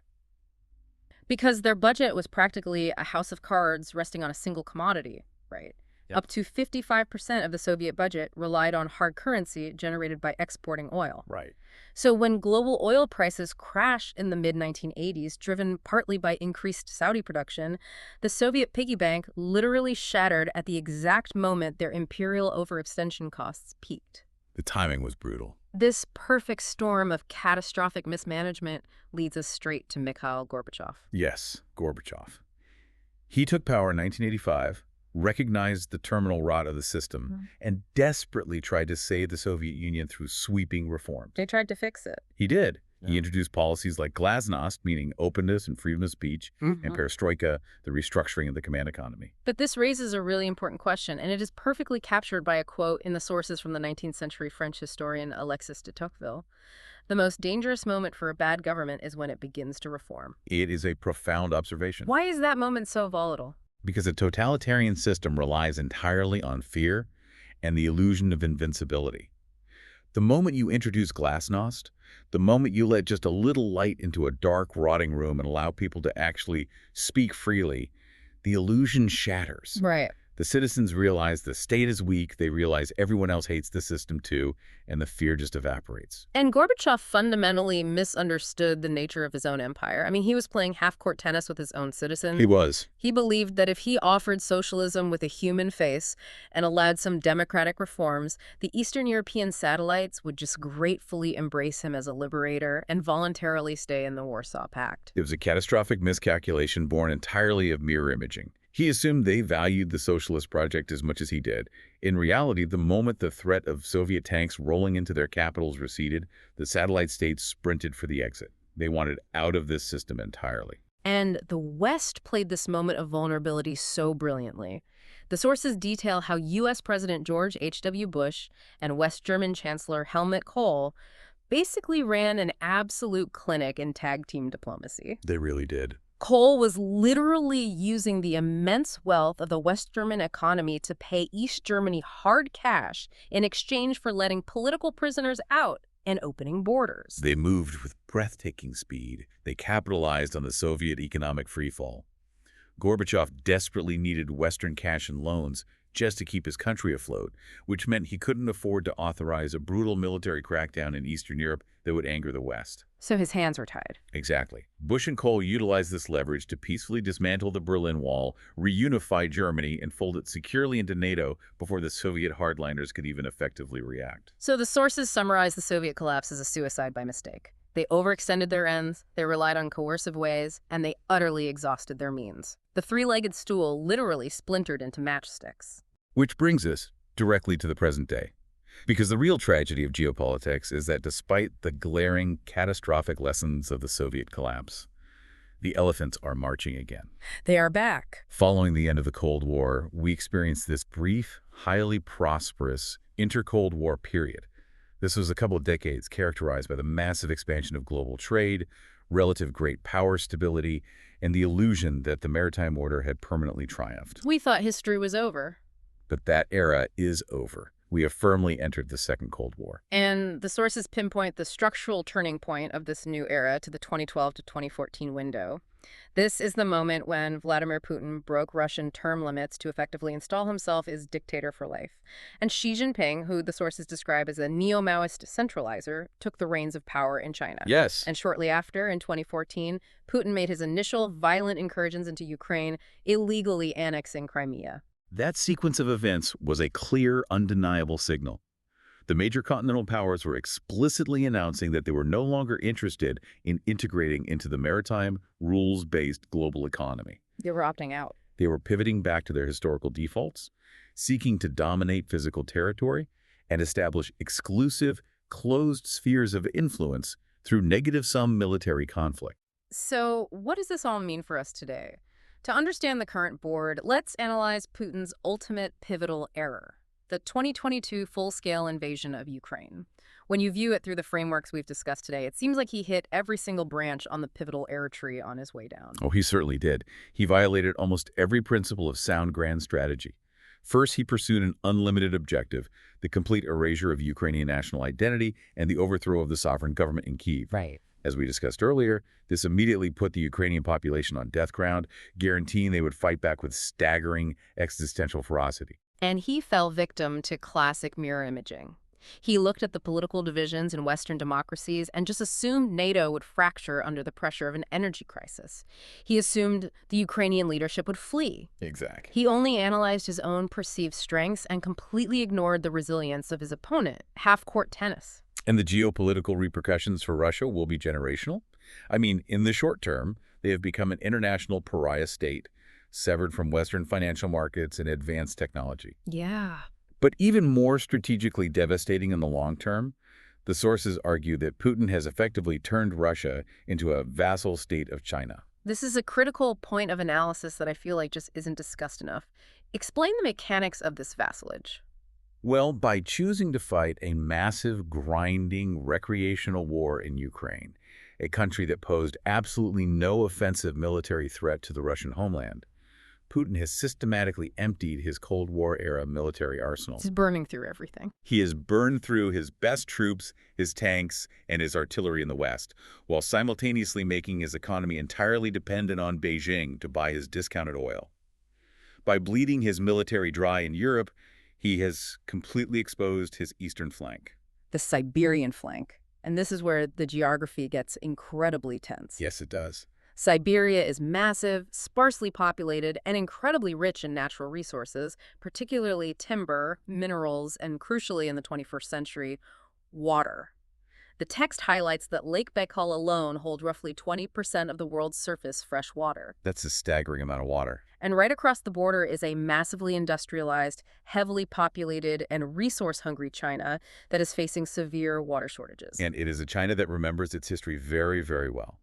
Because their budget was practically a house of cards resting on a single commodity, right? Yep. Up to 55% of the Soviet budget relied on hard currency generated by exporting oil. Right. So when global oil prices crashed in the mid-1980s, driven partly by increased Saudi production, the Soviet piggy bank literally shattered at the exact moment their imperial overextension costs peaked. The timing was brutal. This perfect storm of catastrophic mismanagement leads us straight to Mikhail Gorbachev. Yes, Gorbachev. He took power in 1985, recognized the terminal rot of the system, and desperately tried to save the Soviet Union through sweeping reforms. They tried to fix it. He did. He introduced policies like glasnost, meaning openness and freedom of speech, and perestroika, the restructuring of the command economy. But this raises a really important question, and it is perfectly captured by a quote in the sources from the 19th century French historian Alexis de Tocqueville. The most dangerous moment for a bad government is when it begins to reform. It is a profound observation. Why is that moment so volatile? Because a totalitarian system relies entirely on fear and the illusion of invincibility. The moment you introduce glasnost, the moment you let just a little light into a dark, rotting room and allow people to actually speak freely, the illusion shatters. Right. The citizens realize the state is weak, they realize everyone else hates the system too, and the fear just evaporates. And Gorbachev fundamentally misunderstood the nature of his own empire. I mean, he was playing half-court tennis with his own citizens. He was. He believed that if he offered socialism with a human face and allowed some democratic reforms, the Eastern European satellites would just gratefully embrace him as a liberator and voluntarily stay in the Warsaw Pact. It was a catastrophic miscalculation born entirely of mirror imaging. He assumed they valued the socialist project as much as he did. In reality, the moment the threat of Soviet tanks rolling into their capitals receded, the satellite states sprinted for the exit. They wanted out of this system entirely. And the West played this moment of vulnerability so brilliantly. The sources detail how U.S. President George H.W. Bush and West German Chancellor Helmut Kohl basically ran an absolute clinic in tag-team diplomacy. They really did. Kohl was literally using the immense wealth of the West German economy to pay East Germany hard cash in exchange for letting political prisoners out and opening borders. They moved with breathtaking speed. They capitalized on the Soviet economic freefall. Gorbachev desperately needed Western cash and loans just to keep his country afloat, which meant he couldn't afford to authorize a brutal military crackdown in Eastern Europe that would anger the West. So his hands were tied. Exactly. Bush and Kohl utilized this leverage to peacefully dismantle the Berlin Wall, reunify Germany, and fold it securely into NATO before the Soviet hardliners could even effectively react. So the sources summarize the Soviet collapse as a suicide by mistake. They overextended their ends, they relied on coercive ways, and they utterly exhausted their means. The three-legged stool literally splintered into matchsticks. Which brings us directly to the present day. Because the real tragedy of geopolitics is that despite the glaring, catastrophic lessons of the Soviet collapse, the elephants are marching again. They are back. Following the end of the Cold War, we experienced this brief, highly prosperous inter-Cold War period. This was a couple of decades characterized by the massive expansion of global trade, relative great power stability, and the illusion that the maritime order had permanently triumphed. We thought history was over. But that era is over. We have firmly entered the Second Cold War. And the sources pinpoint the structural turning point of this new era to the 2012 to 2014 window. This is the moment when Vladimir Putin broke Russian term limits to effectively install himself as dictator for life. And Xi Jinping, who the sources describe as a neo-Maoist centralizer, took the reins of power in China. Yes. And shortly after, in 2014, Putin made his initial violent incursions into Ukraine, illegally annexing Crimea. That sequence of events was a clear, undeniable signal. The major continental powers were explicitly announcing that they were no longer interested in integrating into the maritime, rules-based global economy. They were opting out. They were pivoting back to their historical defaults, seeking to dominate physical territory and establish exclusive, closed spheres of influence through negative-sum military conflict. So what does this all mean for us today? To understand the current board, let's analyze Putin's ultimate pivotal error, the 2022 full-scale invasion of Ukraine. When you view it through the frameworks we've discussed today, it seems like he hit every single branch on the pivotal error tree on his way down. Oh, he certainly did. He violated almost every principle of sound grand strategy. First, he pursued an unlimited objective, the complete erasure of Ukrainian national identity and the overthrow of the sovereign government in Kyiv. Right. As we discussed earlier, this immediately put the Ukrainian population on death ground, guaranteeing they would fight back with staggering existential ferocity. And he fell victim to classic mirror imaging. He looked at the political divisions in Western democracies and just assumed NATO would fracture under the pressure of an energy crisis. He assumed the Ukrainian leadership would flee. Exactly. He only analyzed his own perceived strengths and completely ignored the resilience of his opponent, half-court tennis. And the geopolitical repercussions for Russia will be generational. I mean, in the short term, they have become an international pariah state, severed from Western financial markets and advanced technology. Yeah. But even more strategically devastating in the long term, The sources argue that Putin has effectively turned Russia into a vassal state of China. This is a critical point of analysis that I feel like just isn't discussed enough. Explain the mechanics of this vassalage. Well, by choosing to fight a massive, grinding, recreational war in Ukraine, a country that posed absolutely no offensive military threat to the Russian homeland, Putin has systematically emptied his Cold War-era military arsenal. He's burning through everything. He has burned through his best troops, his tanks, and his artillery in the West, while simultaneously making his economy entirely dependent on Beijing to buy his discounted oil. By bleeding his military dry in Europe, he has completely exposed his eastern flank. The Siberian flank. And this is where the geography gets incredibly tense. Yes, it does. Siberia is massive, sparsely populated, and incredibly rich in natural resources, particularly timber, minerals, and crucially in the 21st century, water. The text highlights that Lake Baikal alone holds roughly 20% of the world's surface fresh water. That's a staggering amount of water. And right across the border is a massively industrialized, heavily populated, and resource-hungry China that is facing severe water shortages. And it is a China that remembers its history very, very well.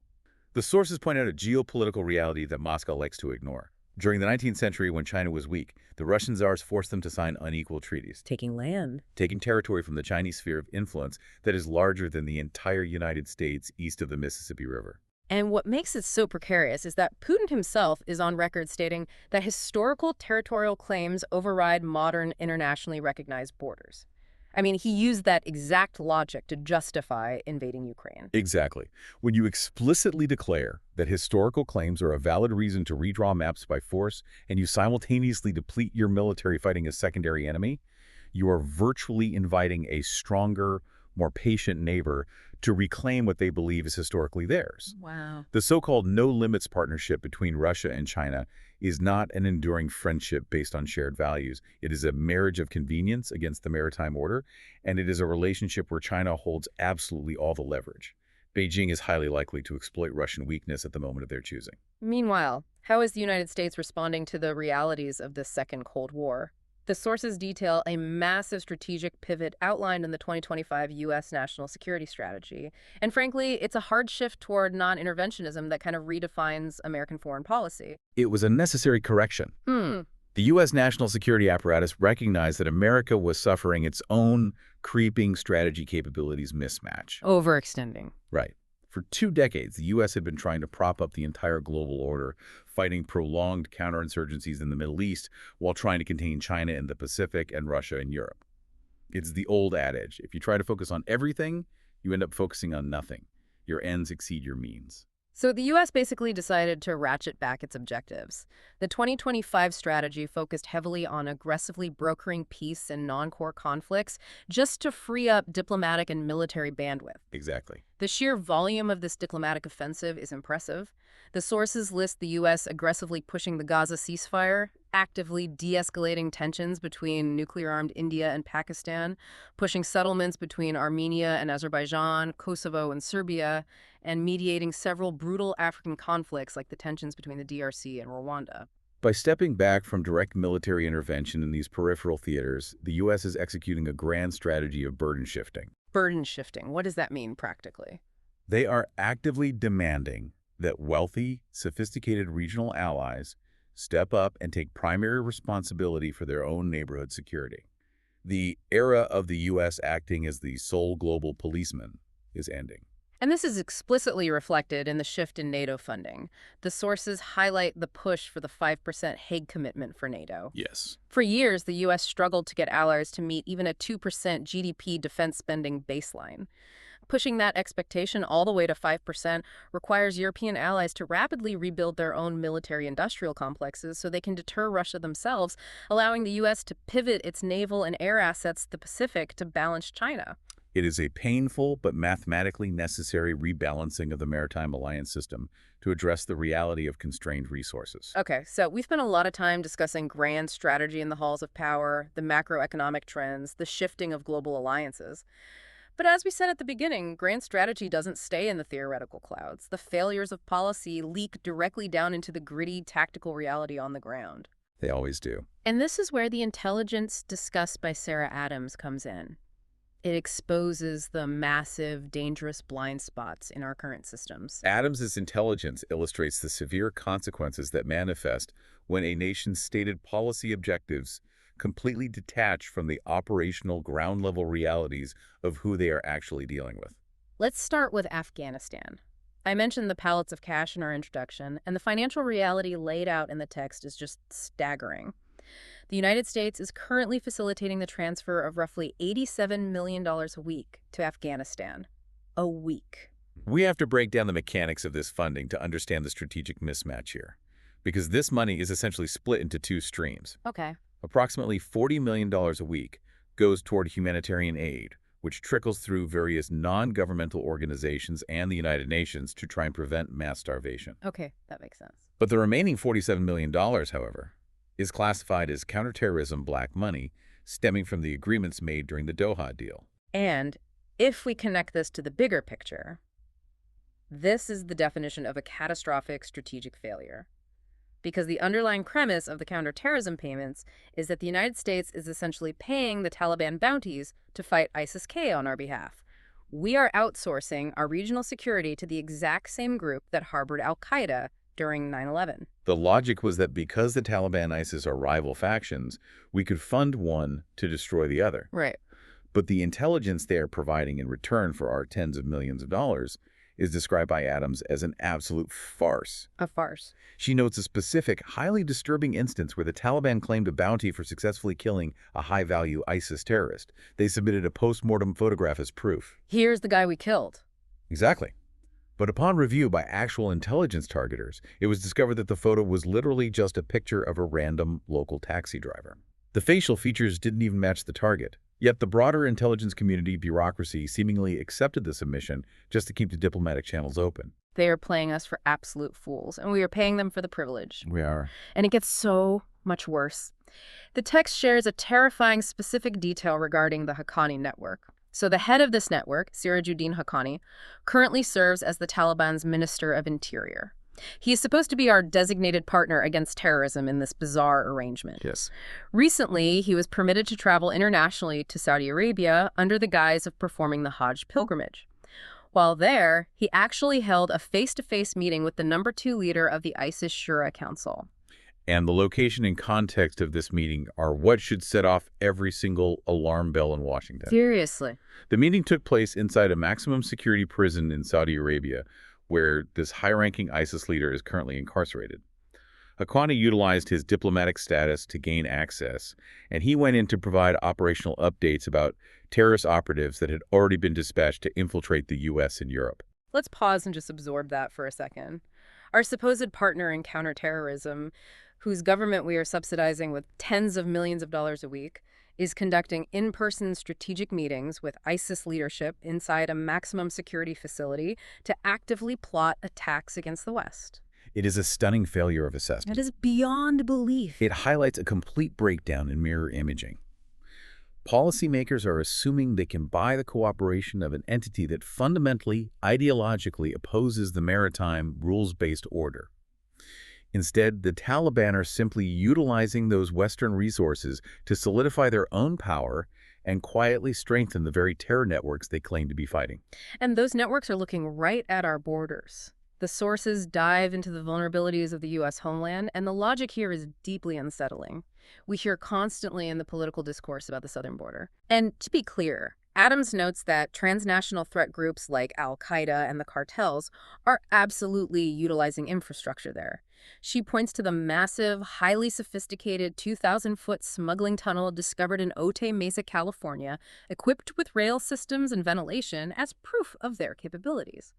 The sources point out a geopolitical reality that Moscow likes to ignore. During the 19th century, when China was weak, the Russian czars forced them to sign unequal treaties, Taking land. taking territory from the Chinese sphere of influence that is larger than the entire United States east of the Mississippi River. And what makes it so precarious is that Putin himself is on record stating that historical territorial claims override modern internationally recognized borders. I mean, he used that exact logic to justify invading Ukraine. Exactly. When you explicitly declare that historical claims are a valid reason to redraw maps by force, and you simultaneously deplete your military fighting a secondary enemy, you are virtually inviting a stronger, more patient neighbor to reclaim what they believe is historically theirs. Wow. The so-called no-limits partnership between Russia and China is not an enduring friendship based on shared values. It is a marriage of convenience against the maritime order, and it is a relationship where China holds absolutely all the leverage. Beijing is highly likely to exploit Russian weakness at the moment of their choosing. Meanwhile, how is the United States responding to the realities of this second Cold War? The sources detail a massive strategic pivot outlined in the 2025 U.S. National Security Strategy. And frankly, it's a hard shift toward non-interventionism that kind of redefines American foreign policy. It was a necessary correction. The U.S. national security apparatus recognized that America was suffering its own creeping strategy capabilities mismatch. Overextending. Right. For 2 decades, the U.S. had been trying to prop up the entire global order, fighting prolonged counterinsurgencies in the Middle East while trying to contain China in the Pacific and Russia in Europe. It's the old adage, if you try to focus on everything, you end up focusing on nothing. Your ends exceed your means. So the U.S. basically decided to ratchet back its objectives. The 2025 strategy focused heavily on aggressively brokering peace and non-core conflicts just to free up diplomatic and military bandwidth. Exactly. The sheer volume of this diplomatic offensive is impressive. The sources list the U.S. aggressively pushing the Gaza ceasefire, actively de-escalating tensions between nuclear-armed India and Pakistan, pushing settlements between Armenia and Azerbaijan, Kosovo and Serbia, and mediating several brutal African conflicts like the tensions between the DRC and Rwanda. By stepping back from direct military intervention in these peripheral theaters, the U.S. is executing a grand strategy of burden shifting. Burden shifting, what does that mean practically? They are actively demanding that wealthy, sophisticated regional allies step up and take primary responsibility for their own neighborhood security. The era of the U.S. acting as the sole global policeman is ending. And this is explicitly reflected in the shift in NATO funding. The sources highlight the push for the 5% Hague commitment for NATO. Yes. For years, the U.S. struggled to get allies to meet even a 2% GDP defense spending baseline. Pushing that expectation all the way to 5% requires European allies to rapidly rebuild their own military-industrial complexes so they can deter Russia themselves, allowing the U.S. to pivot its naval and air assets to the Pacific to balance China. It is a painful but mathematically necessary rebalancing of the maritime alliance system to address the reality of constrained resources. Okay, so we've spent a lot of time discussing grand strategy in the halls of power, the macroeconomic trends, the shifting of global alliances. But as we said at the beginning, grand strategy doesn't stay in the theoretical clouds. The failures of policy leak directly down into the gritty, tactical reality on the ground. They always do. And this is where the intelligence discussed by Sarah Adams comes in. It exposes the massive, dangerous blind spots in our current systems. Adams's intelligence illustrates the severe consequences that manifest when a nation's stated policy objectives completely detach from the operational ground-level realities of who they are actually dealing with. Let's start with Afghanistan. I mentioned the pallets of cash in our introduction, and the financial reality laid out in the text is just staggering. The United States is currently facilitating the transfer of roughly $87 million a week to Afghanistan. A week. We have to break down the mechanics of this funding to understand the strategic mismatch here, because this money is essentially split into two streams. Okay. Approximately $40 million a week goes toward humanitarian aid, which trickles through various non-governmental organizations and the United Nations to try and prevent mass starvation. Okay, that makes sense. But the remaining $47 million, however, is classified as counterterrorism black money stemming from the agreements made during the Doha deal. And if we connect this to the bigger picture, this is the definition of a catastrophic strategic failure. Because the underlying premise of the counterterrorism payments is that the United States is essentially paying the Taliban bounties to fight ISIS-K on our behalf. We are outsourcing our regional security to the exact same group that harbored al-Qaeda during 9/11. The logic was that because the Taliban and ISIS are rival factions, we could fund one to destroy the other. Right. But the intelligence they are providing in return for our tens of millions of dollars is described by Adams as an absolute farce. A farce. She notes a specific, highly disturbing instance where the Taliban claimed a bounty for successfully killing a high-value ISIS terrorist. They submitted a post-mortem photograph as proof. Here's the guy we killed. Exactly. But upon review by actual intelligence targeters, it was discovered that the photo was literally just a picture of a random local taxi driver. The facial features didn't even match the target. Yet the broader intelligence community bureaucracy seemingly accepted the submission just to keep the diplomatic channels open. They are playing us for absolute fools, and we are paying them for the privilege. We are. And it gets so much worse. The text shares a terrifying specific detail regarding the Haqqani network. So the head of this network, Sirajuddin Haqqani, currently serves as the Taliban's Minister of Interior. He is supposed to be our designated partner against terrorism in this bizarre arrangement. Yes. Recently, he was permitted to travel internationally to Saudi Arabia under the guise of performing the Hajj pilgrimage. While there, he actually held a face-to-face meeting with the #2 leader of the ISIS Shura Council. And the location and context of this meeting are what should set off every single alarm bell in Washington. Seriously. The meeting took place inside a maximum security prison in Saudi Arabia, where this high-ranking ISIS leader is currently incarcerated. Haqqani utilized his diplomatic status to gain access, and he went in to provide operational updates about terrorist operatives that had already been dispatched to infiltrate the U.S. and Europe. Let's pause and just absorb that for a second. Our supposed partner in counterterrorism, whose government we are subsidizing with tens of millions of dollars a week, is conducting in-person strategic meetings with ISIS leadership inside a maximum security facility to actively plot attacks against the West. It is a stunning failure of assessment. It is beyond belief. It highlights a complete breakdown in mirror imaging. Policymakers are assuming they can buy the cooperation of an entity that fundamentally, ideologically opposes the maritime, rules-based order. Instead, the Taliban are simply utilizing those Western resources to solidify their own power and quietly strengthen the very terror networks they claim to be fighting. And those networks are looking right at our borders. The sources dive into the vulnerabilities of the U.S. homeland, and the logic here is deeply unsettling. We hear constantly in the political discourse about the southern border. And to be clear, Adams notes that transnational threat groups like al-Qaeda and the cartels are absolutely utilizing infrastructure there. She points to the massive, highly sophisticated 2,000-foot smuggling tunnel discovered in Otay Mesa, California, equipped with rail systems and ventilation as proof of their capabilities.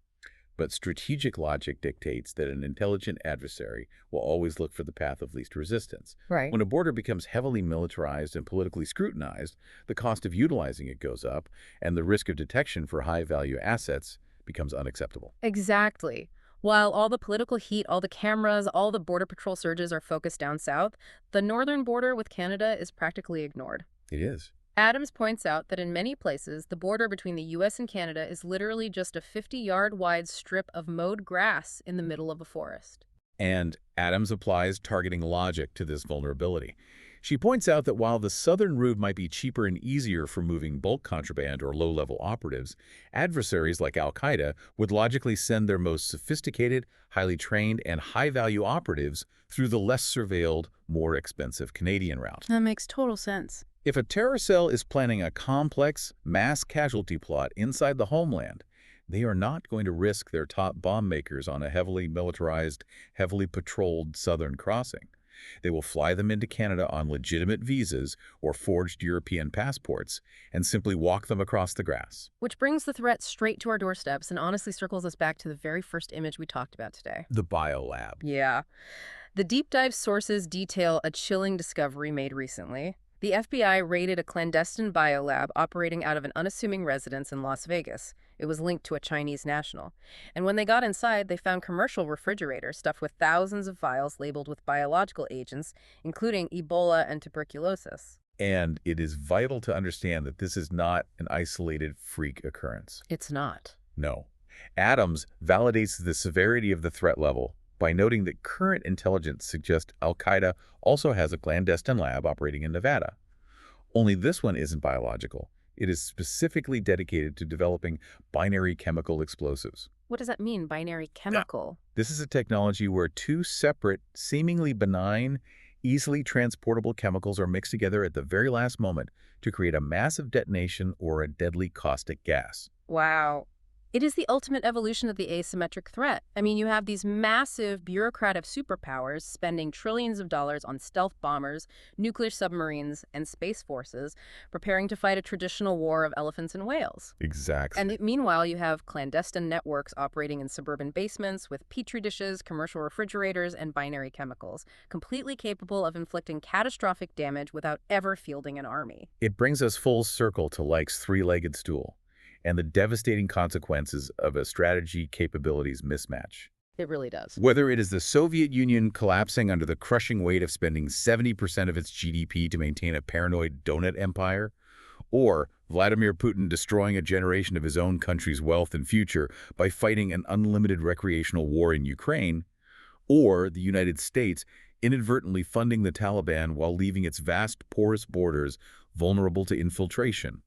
But strategic logic dictates that an intelligent adversary will always look for the path of least resistance. Right. When a border becomes heavily militarized and politically scrutinized, the cost of utilizing it goes up, and the risk of detection for high-value assets becomes unacceptable. Exactly. While all the political heat, all the cameras, all the Border Patrol surges are focused down south, the northern border with Canada is practically ignored. It is. Adams points out that in many places, the border between the U.S. and Canada is literally just a 50-yard-wide strip of mowed grass in the middle of a forest. And Adams applies targeting logic to this vulnerability. She points out that while the southern route might be cheaper and easier for moving bulk contraband or low-level operatives, adversaries like al-Qaeda would logically send their most sophisticated, highly trained, and high-value operatives through the less surveilled, more expensive Canadian route. That makes total sense. If a terror cell is planning a complex, mass casualty plot inside the homeland, they are not going to risk their top bomb makers on a heavily militarized, heavily patrolled southern crossing. They will fly them into Canada on legitimate visas or forged European passports and simply walk them across the grass. Which brings the threat straight to our doorsteps and honestly circles us back to the very first image we talked about today. The biolab. Yeah. The deep dive sources detail a chilling discovery made recently. The FBI raided a clandestine biolab operating out of an unassuming residence in Las Vegas. It was linked to a Chinese national. And when they got inside, they found commercial refrigerators stuffed with thousands of vials labeled with biological agents, including Ebola and tuberculosis. And it is vital to understand that this is not an isolated freak occurrence. It's not. No. Adams validates the severity of the threat level by noting that current intelligence suggests al-Qaeda also has a clandestine lab operating in Nevada. Only this one isn't biological. It is specifically dedicated to developing binary chemical explosives. What does that mean, binary chemical? This is a technology where two separate, seemingly benign, easily transportable chemicals are mixed together at the very last moment to create a massive detonation or a deadly caustic gas. Wow. It is the ultimate evolution of the asymmetric threat. I mean, you have these massive bureaucratic superpowers spending trillions of dollars on stealth bombers, nuclear submarines, and space forces, preparing to fight a traditional war of elephants and whales. Exactly. And meanwhile, you have clandestine networks operating in suburban basements with petri dishes, commercial refrigerators, and binary chemicals, completely capable of inflicting catastrophic damage without ever fielding an army. It brings us full circle to Like's three-legged stool and the devastating consequences of a strategy capabilities mismatch. It really does. Whether it is the Soviet Union collapsing under the crushing weight of spending 70% of its GDP to maintain a paranoid donut empire, or Vladimir Putin destroying a generation of his own country's wealth and future by fighting an unlimited recreational war in Ukraine, or the United States inadvertently funding the Taliban while leaving its vast, porous borders vulnerable to infiltration.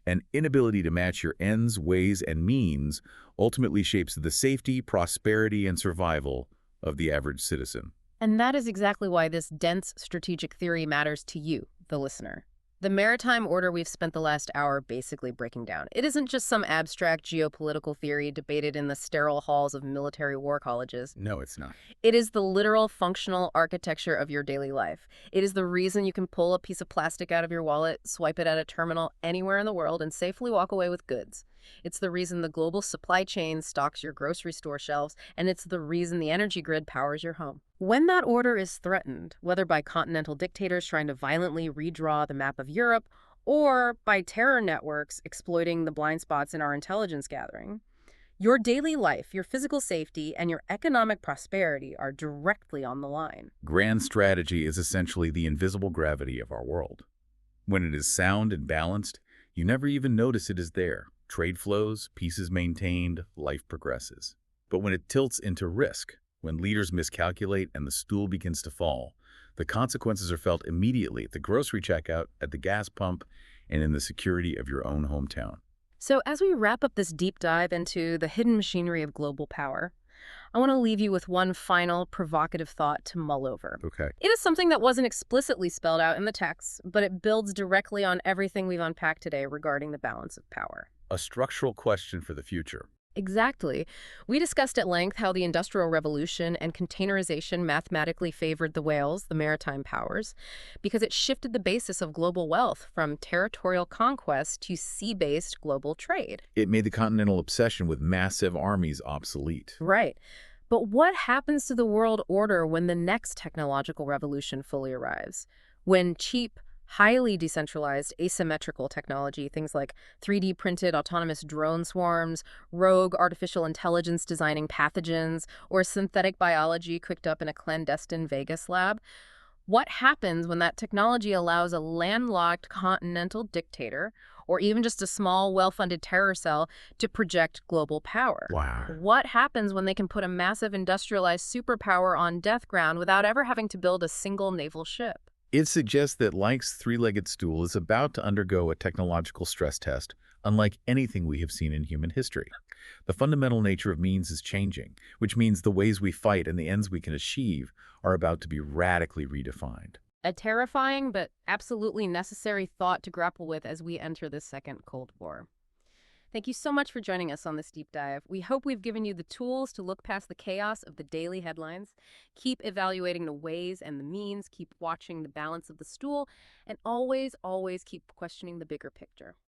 An inability to match your ends, ways, and means ultimately shapes the safety, prosperity, and survival of the average citizen. And that is exactly why this dense strategic theory matters to you, the listener. The maritime order we've spent the last hour basically breaking down. It isn't just some abstract geopolitical theory debated in the sterile halls of military war colleges. No, it's not. It is the literal functional architecture of your daily life. It is the reason you can pull a piece of plastic out of your wallet, swipe it at a terminal anywhere in the world, and safely walk away with goods. It's the reason the global supply chain stocks your grocery store shelves, and it's the reason the energy grid powers your home. When that order is threatened, whether by continental dictators trying to violently redraw the map of Europe, or by terror networks exploiting the blind spots in our intelligence gathering, your daily life, your physical safety, and your economic prosperity are directly on the line. Grand strategy is essentially the invisible gravity of our world. When it is sound and balanced, you never even notice it is there. Trade flows, peace is maintained, life progresses. But when it tilts into risk, when leaders miscalculate and the stool begins to fall, the consequences are felt immediately at the grocery checkout, at the gas pump, and in the security of your own hometown. So as we wrap up this deep dive into the hidden machinery of global power, I want to leave you with one final provocative thought to mull over. Okay. It is something that wasn't explicitly spelled out in the text, but it builds directly on everything we've unpacked today regarding the balance of power. A structural question for the future. Exactly. We discussed at length how the Industrial Revolution and containerization mathematically favored the whales, the maritime powers, because it shifted the basis of global wealth from territorial conquest to sea-based global trade. It made the continental obsession with massive armies obsolete. Right. But what happens to the world order when the next technological revolution fully arrives? When cheap, highly decentralized, asymmetrical technology, things like 3D printed autonomous drone swarms, rogue artificial intelligence designing pathogens, or synthetic biology cooked up in a clandestine Vegas lab. What happens when that technology allows a landlocked continental dictator, or even just a small, well-funded terror cell, to project global power? Wow. What happens when they can put a massive industrialized superpower on death ground without ever having to build a single naval ship? It suggests that Link's three-legged stool is about to undergo a technological stress test, unlike anything we have seen in human history. The fundamental nature of means is changing, which means the ways we fight and the ends we can achieve are about to be radically redefined. A terrifying but absolutely necessary thought to grapple with as we enter this second Cold War. Thank you so much for joining us on this deep dive. We hope we've given you the tools to look past the chaos of the daily headlines, keep evaluating the ways and the means, keep watching the balance of the stool, and always, always keep questioning the bigger picture.